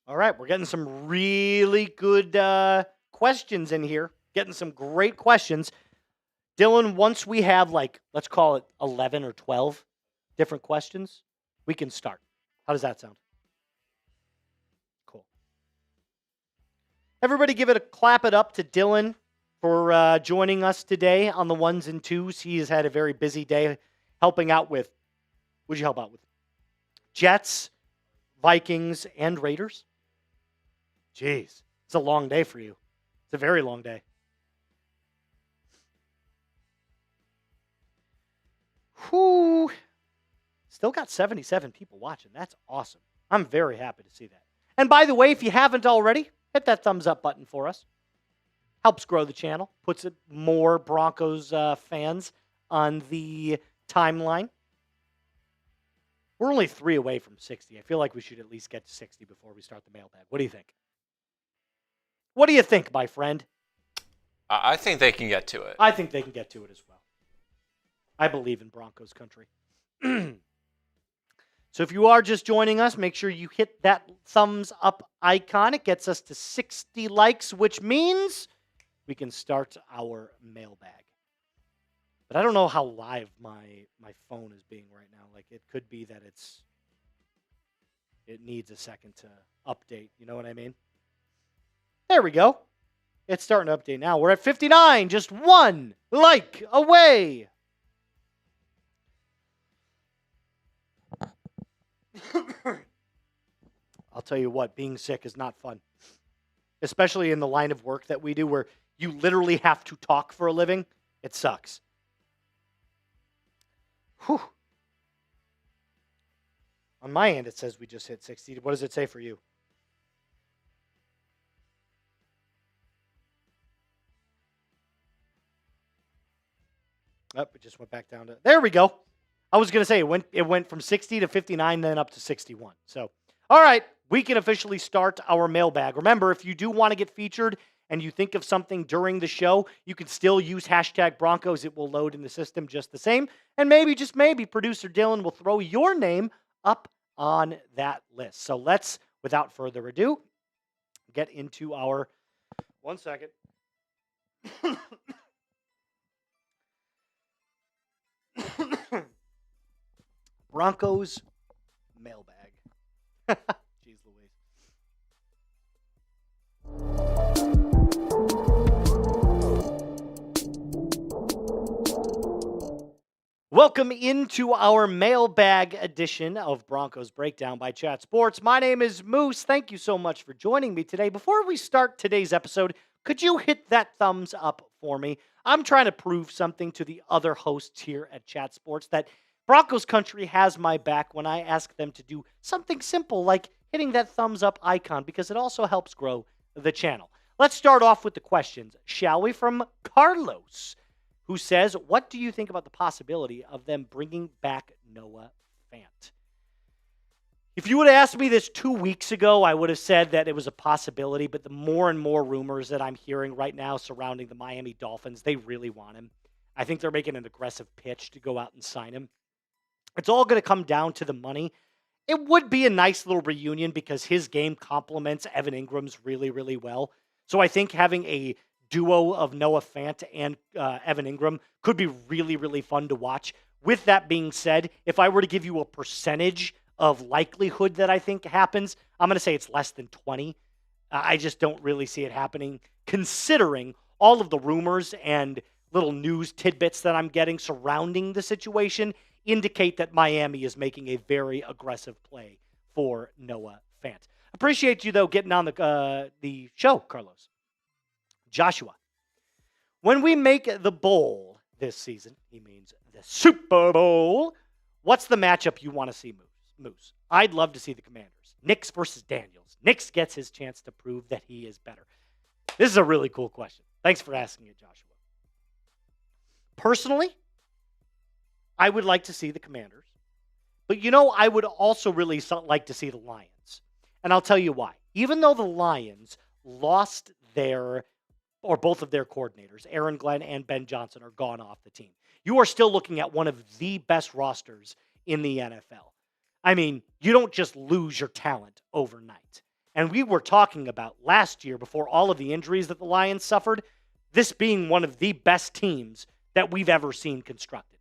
All right, we're getting some really good questions in here. Getting some great questions. Dylan, once we have let's call it 11 or 12 different questions, we can start. How does that sound? Cool. Everybody clap it up to Dylan for joining us today on the ones and twos. He has had a very busy day helping out with, what'd you help out with? Jets, Vikings, and Raiders? Jeez, it's a long day for you. It's a very long day. Whew. Still got 77 people watching. That's awesome. I'm very happy to see that. And by the way, if you haven't already, hit that thumbs up button for us. Helps grow the channel. Puts more Broncos fans on the timeline. We're only 3 away from 60. I feel like we should at least get to 60 before we start the mailbag. What do you think? What do you think, my friend? I think they can get to it. I think they can get to it as well. I believe in Broncos country. So if you are just joining us, make sure you hit that thumbs up icon. It gets us to 60 likes, which means we can start our mailbag. But I don't know how live my phone is being right now. Like, it could be that it needs a second to update. You know what I mean? There we go. It's starting to update now. We're at 59, just 1 like away. I'll tell you what, being sick is not fun. Especially in the line of work that we do where you literally have to talk for a living. It sucks. Whew. On my end, it says we just hit 60. What does it say for you? Oh, it just went back down to... There we go. I was going to say it went from 60 to 59, then up to 61. So, all right, we can officially start our mailbag. Remember, if you do want to get featured and you think of something during the show, you can still use hashtag Broncos. It will load in the system just the same. And maybe, just maybe, producer Dylan will throw your name up on that list. So let's, without further ado, get into our... 1 second. Broncos mailbag. Jeez Louise. Welcome into our mailbag edition of Broncos Breakdown by Chat Sports. My name is Moose. Thank you so much for joining me today. Before we start today's episode, could you hit that thumbs up for me? I'm trying to prove something to the other hosts here at Chat Sports that Broncos country has my back when I ask them to do something simple like hitting that thumbs up icon because it also helps grow the channel. Let's start off with the questions, shall we? From Carlos, who says, what do you think about the possibility of them bringing back Noah Fant? If you would have asked me this 2 weeks ago, I would have said that it was a possibility, but the more and more rumors that I'm hearing right now surrounding the Miami Dolphins, they really want him. I think they're making an aggressive pitch to go out and sign him. It's all going to come down to the money. It would be a nice little reunion because his game complements Evan Ingram's really, really well. So I think having a duo of Noah Fant and Evan Ingram could be really, really fun to watch. With that being said, if I were to give you a percentage of likelihood that I think happens, I'm going to say it's less than 20. I just don't really see it happening, considering all of the rumors and little news tidbits that I'm getting surrounding the situation indicate that Miami is making a very aggressive play for Noah Fant. Appreciate you, though, getting on the show, Carlos. Joshua, when we make the bowl this season, he means the Super Bowl, what's the matchup you want to see, Moose? I'd love to see the Commanders. Knicks versus Daniels. Knicks gets his chance to prove that he is better. This is a really cool question. Thanks for asking it, Joshua. Personally, I would like to see the Commanders. But, I would also really like to see the Lions. And I'll tell you why. Even though the Lions lost both of their coordinators, Aaron Glenn and Ben Johnson, are gone off the team, you are still looking at one of the best rosters in the NFL. I mean, you don't just lose your talent overnight. And we were talking about last year, before all of the injuries that the Lions suffered, this being one of the best teams that we've ever seen constructed.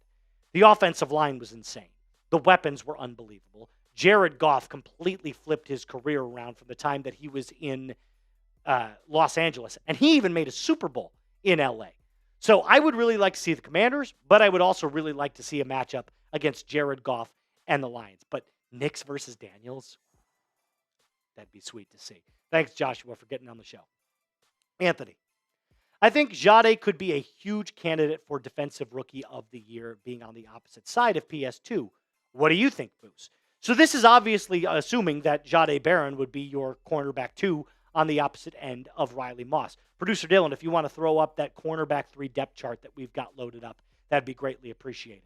The offensive line was insane. The weapons were unbelievable. Jared Goff completely flipped his career around from the time that he was in Los Angeles. And he even made a Super Bowl in LA. So I would really like to see the Commanders, but I would also really like to see a matchup against Jared Goff and the Lions. But Knicks versus Daniels, that'd be sweet to see. Thanks, Joshua, for getting on the show. Anthony, I think Jahdae could be a huge candidate for Defensive Rookie of the Year, being on the opposite side of PS2. What do you think, Boos? So this is obviously assuming that Jahdae Barron would be your cornerback 2 on the opposite end of Riley Moss. Producer Dylan, if you want to throw up that cornerback 3 depth chart that we've got loaded up, that'd be greatly appreciated.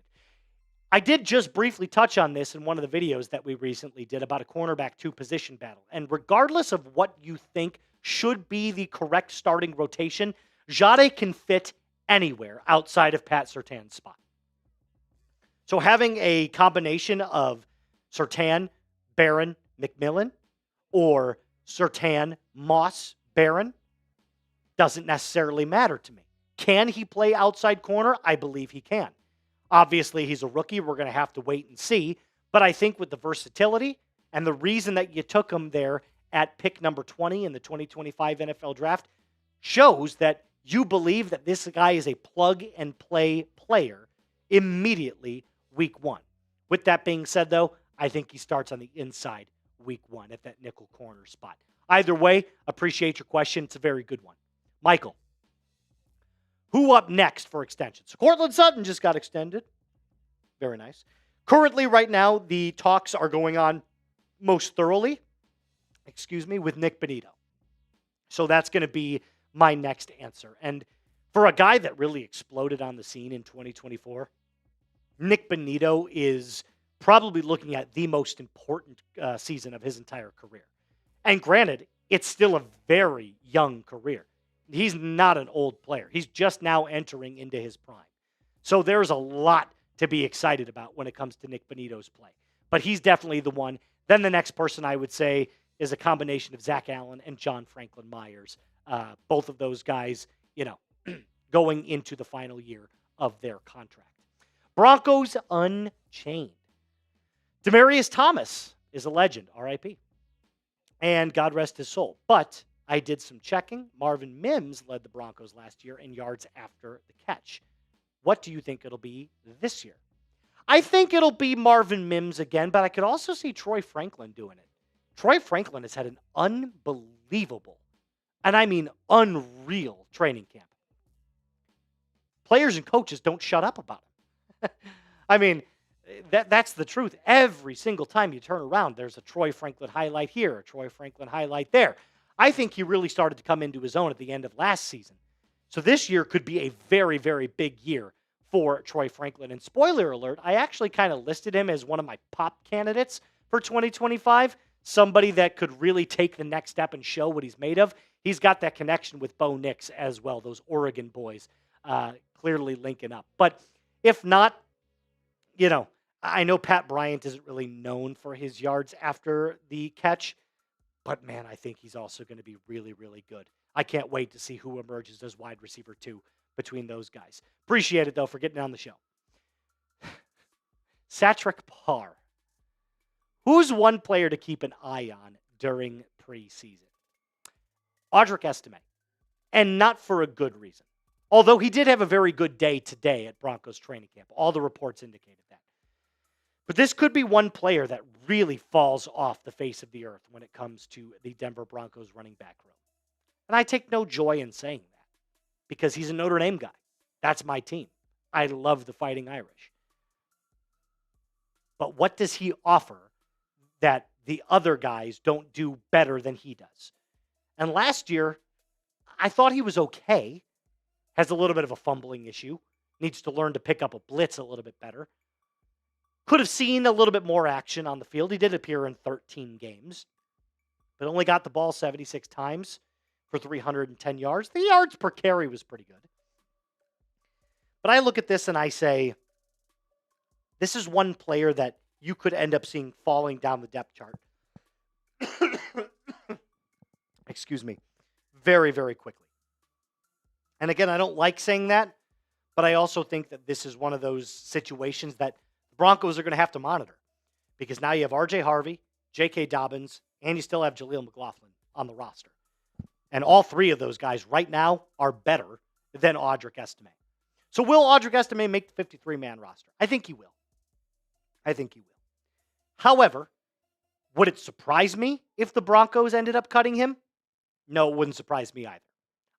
I did just briefly touch on this in one of the videos that we recently did about a cornerback 2 position battle. And regardless of what you think should be the correct starting rotation, Jahdae can fit anywhere outside of Pat Surtain's spot. So having a combination of Surtain, Barron, McMillan, or Surtain, Moss, Barron doesn't necessarily matter to me. Can he play outside corner? I believe he can. Obviously, he's a rookie. We're going to have to wait and see. But I think with the versatility and the reason that you took him there at pick number 20 in the 2025 NFL Draft shows that you believe that this guy is a plug-and-play player immediately week 1. With that being said, though, I think he starts on the inside week 1 at that nickel corner spot. Either way, appreciate your question. It's a very good one. Michael, who up next for extension? So Cortland Sutton just got extended. Very nice. Currently, right now, the talks are going on most thoroughly, with Nick Bonito. So that's going to be my next answer. And for a guy that really exploded on the scene in 2024, Nick Bonito is probably looking at the most important season of his entire career. And granted, it's still a very young career. He's not an old player. He's just now entering into his prime. So there's a lot to be excited about when it comes to Nick Bonito's play. But he's definitely the one. Then the next person I would say is a combination of Zach Allen and John Franklin Myers. Both of those guys, going into the final year of their contract. Broncos Unchained. Demaryius Thomas is a legend, RIP. And God rest his soul. But I did some checking. Marvin Mims led the Broncos last year in yards after the catch. What do you think it'll be this year? I think it'll be Marvin Mims again, but I could also see Troy Franklin doing it. Troy Franklin has had an unbelievable, and I mean unreal, training camp. Players and coaches don't shut up about him. I mean, that's the truth. Every single time you turn around, there's a Troy Franklin highlight here, a Troy Franklin highlight there. I think he really started to come into his own at the end of last season. So this year could be a very, very big year for Troy Franklin. And spoiler alert, I actually kind of listed him as one of my pop candidates for 2025, somebody that could really take the next step and show what he's made of. He's got that connection with Bo Nix as well, those Oregon boys clearly linking up. But if not, I know Pat Bryant isn't really known for his yards after the catch, but man, I think he's also going to be really, really good. I can't wait to see who emerges as wide receiver 2 between those guys. Appreciate it, though, for getting on the show. Satrick Parr. Who's one player to keep an eye on during preseason? Audric Estime. And not for a good reason. Although he did have a very good day today at Broncos training camp. All the reports indicated that. But this could be one player that really falls off the face of the earth when it comes to the Denver Broncos running back room. And I take no joy in saying that because he's a Notre Dame guy. That's my team. I love the Fighting Irish. But what does he offer that the other guys don't do better than he does? And last year, I thought he was okay. Has a little bit of a fumbling issue. Needs to learn to pick up a blitz a little bit better. Could have seen a little bit more action on the field. He did appear in 13 games, but only got the ball 76 times for 310 yards. The yards per carry was pretty good. But I look at this and I say, this is one player that you could end up seeing falling down the depth chart. excuse me, very, very quickly. And again, I don't like saying that, but I also think that this is one of those situations that the Broncos are going to have to monitor because now you have R.J. Harvey, J.K. Dobbins, and you still have Jaleel McLaughlin on the roster. And all three of those guys right now are better than Audric Estime. So will Audric Estime make the 53-man roster? I think he will. However, would it surprise me if the Broncos ended up cutting him? No, it wouldn't surprise me either.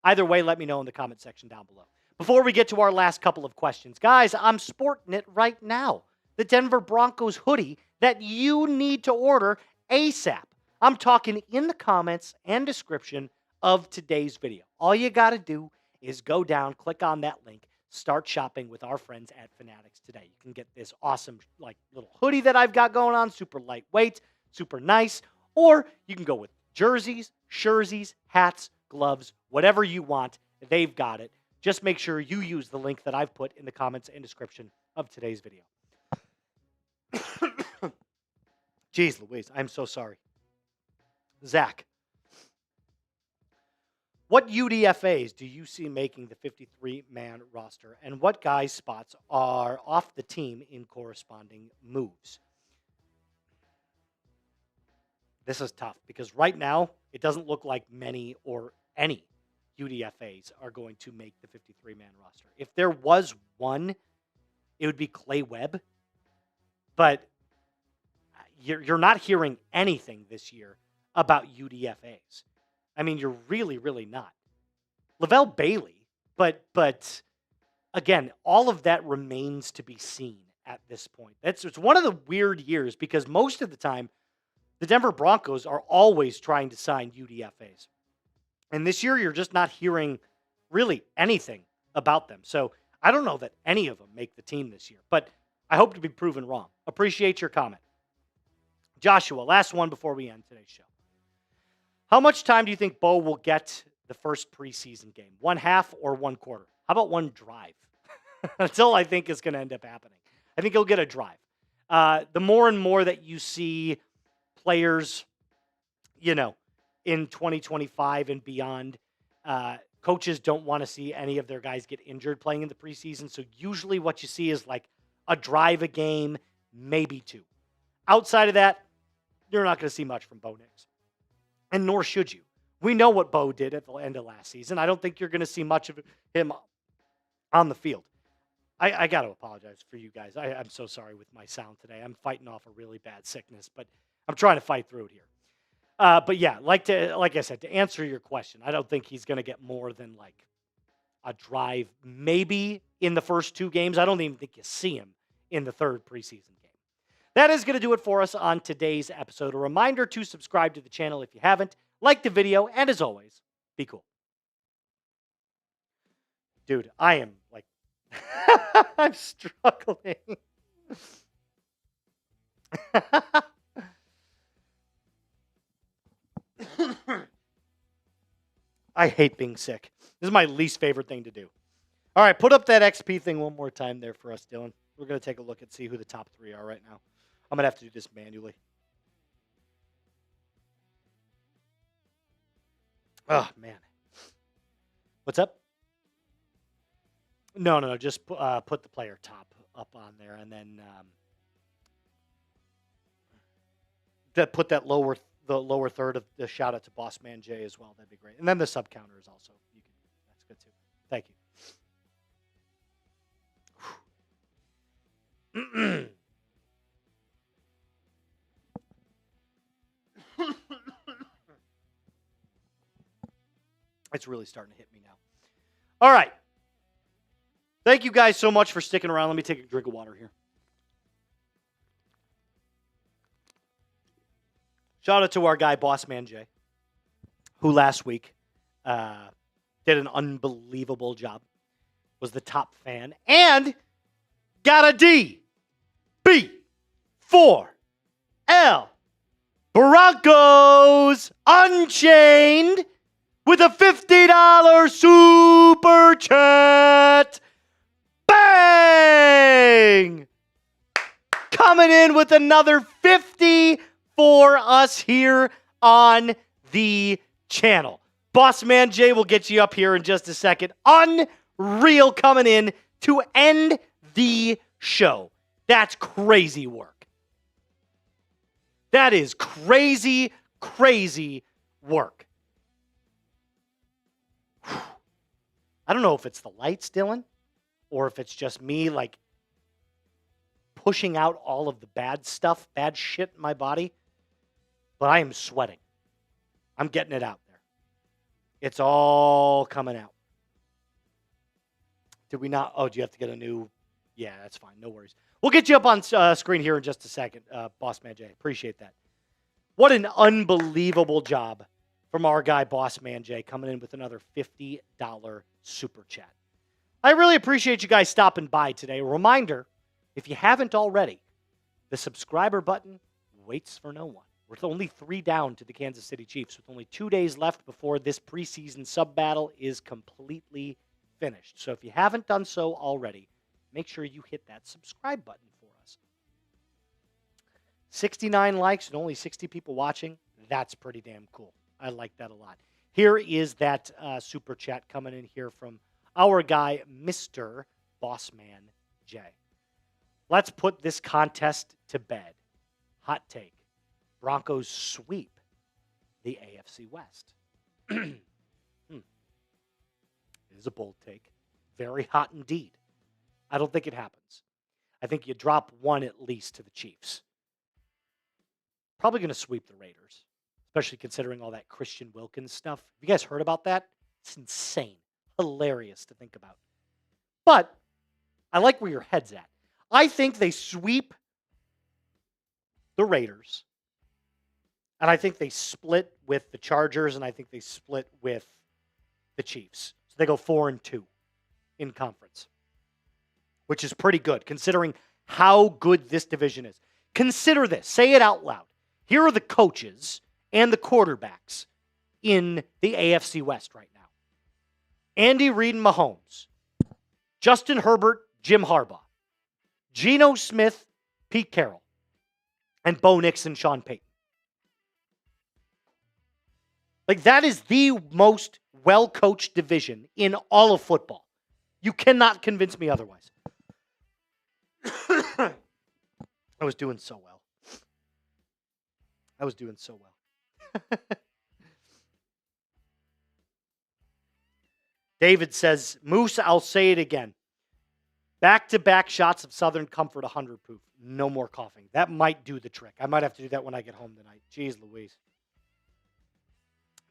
Either way, let me know in the comment section down below. Before we get to our last couple of questions, guys, I'm sporting it right now. The Denver Broncos hoodie that you need to order ASAP. I'm talking in the comments and description of today's video. All you got to do is go down, click on that link, start shopping with our friends at Fanatics today. You can get this awesome little hoodie that I've got going on, super lightweight, super nice, or you can go with jerseys, shirzies, hats, gloves, whatever you want. They've got it. Just make sure you use the link that I've put in the comments and description of today's video. Jeez Louise, I'm so sorry. Zach, what UDFAs do you see making the 53-man roster, and what guys' spots are off the team in corresponding moves? This is tough because right now it doesn't look like many or any UDFAs are going to make the 53-man roster. If there was one, it would be Clay Webb, but you're not hearing anything this year about UDFAs. I mean, you're really, really not. Lavelle Bailey, but again, all of that remains to be seen at this point. It's one of the weird years because most of the time, the Denver Broncos are always trying to sign UDFAs. And this year, you're just not hearing really anything about them. So I don't know that any of them make the team this year, but I hope to be proven wrong. Appreciate your comment. Joshua, last one before we end today's show. How much time do you think Bo will get the first preseason game? 1 half or 1 quarter? How about 1 drive? That's all I think is going to end up happening. I think he'll get a drive. The more and more that you see players, in 2025 and beyond, coaches don't want to see any of their guys get injured playing in the preseason. So usually what you see is like a drive a game, maybe 2. Outside of that, you're not going to see much from Bo Nix. And nor should you. We know what Bo did at the end of last season. I don't think you're going to see much of him on the field. I got to apologize for you guys. I'm so sorry with my sound today. I'm fighting off a really bad sickness, but I'm trying to fight through it here. But yeah, like I said, to answer your question, I don't think he's going to get more than like a drive, maybe in the first 2 games. I don't even think you see him in the 3rd preseason game. That is going to do it for us on today's episode. A reminder to subscribe to the channel if you haven't, like the video, and as always, be cool. Dude, I am like, I'm struggling. I hate being sick. This is my least favorite thing to do. All right, put up that XP thing one more time there for us, Dylan. We're going to take a look and see who the top 3 are right now. I'm going to have to do this manually. Oh, man. What's up? No. Just put the player top up on there, and then put that the lower third of the shout out to Bossman Jay as well. That'd be great. And then the sub counter is also that's good too. Thank you. It's really starting to hit me now. All right. Thank you guys so much for sticking around. Let me take a drink of water here. Shout out to our guy, Bossman Jay, who last week did an unbelievable job, was the top fan, and got a D, B, 4, L, Broncos Unchained with a $50 super chat. Bang! Coming in with another 50 for us here on the channel. Bossman Jay will get you up here in just a second. Unreal coming in to end the show. That's crazy work. That is crazy, crazy work. I don't know if it's the lights, Dylan, or if it's just me, like, pushing out all of the bad stuff, bad shit in my body, but I am sweating. I'm getting it out there. It's all coming out. Did we not? Oh, do you have to get a new? Yeah, that's fine. No worries. We'll get you up on screen here in just a second, Bossman Jay. Appreciate that. What an unbelievable job from our guy, Bossman Jay, coming in with another $50 super chat. I really appreciate you guys stopping by today. A reminder, if you haven't already, the subscriber button waits for no one. We're only 3 down to the Kansas City Chiefs with only 2 days left before this preseason sub battle is completely finished. So if you haven't done so already, make sure you hit that subscribe button for us. 69 likes and only 60 people watching. That's pretty damn cool. I like that a lot. Here is that super chat coming in here from our guy, Mr. Bossman Jay. Let's put this contest to bed. Hot take. Broncos sweep the AFC West. It is a bold take. Very hot indeed. I don't think it happens. I think you drop one at least to the Chiefs. Probably going to sweep the Raiders, especially considering all that Christian Wilkins stuff. Have you guys heard about that? It's insane. Hilarious to think about. But I like where your head's at. I think they sweep the Raiders. And I think they split with the Chargers, and I think they split with the Chiefs. So they go 4-2 in conference, which is pretty good considering how good this division is. Consider this. Say it out loud. Here are the coaches and the quarterbacks in the AFC West right now. Andy Reid and Mahomes. Justin Herbert, Jim Harbaugh. Geno Smith, Pete Carroll. And Bo Nix and Sean Payton. Like, that is the most well-coached division in all of football. You cannot convince me otherwise. I was doing so well. David says, Moose, I'll say it again. Back-to-back shots of Southern Comfort 100 proof. No more coughing. That might do the trick. I might have to do that when I get home tonight. Jeez Louise.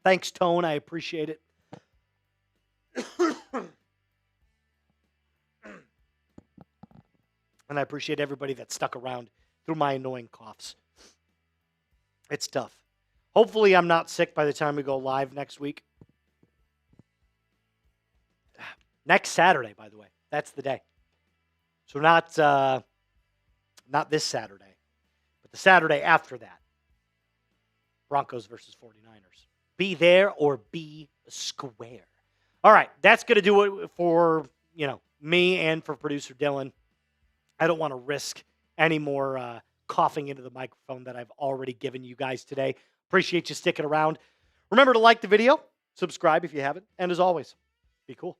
Thanks, Tone. I appreciate it. And I appreciate everybody that stuck around through my annoying coughs. It's tough. Hopefully I'm not sick by the time we go live next week. Next Saturday, by the way. That's the day. So not this Saturday, but the Saturday after that. Broncos versus 49ers. Be there or be square. All right, that's going to do it for, me and for producer Dylan. I don't want to risk any more coughing into the microphone that I've already given you guys today. Appreciate you sticking around. Remember to like the video, subscribe if you haven't, and as always, be cool.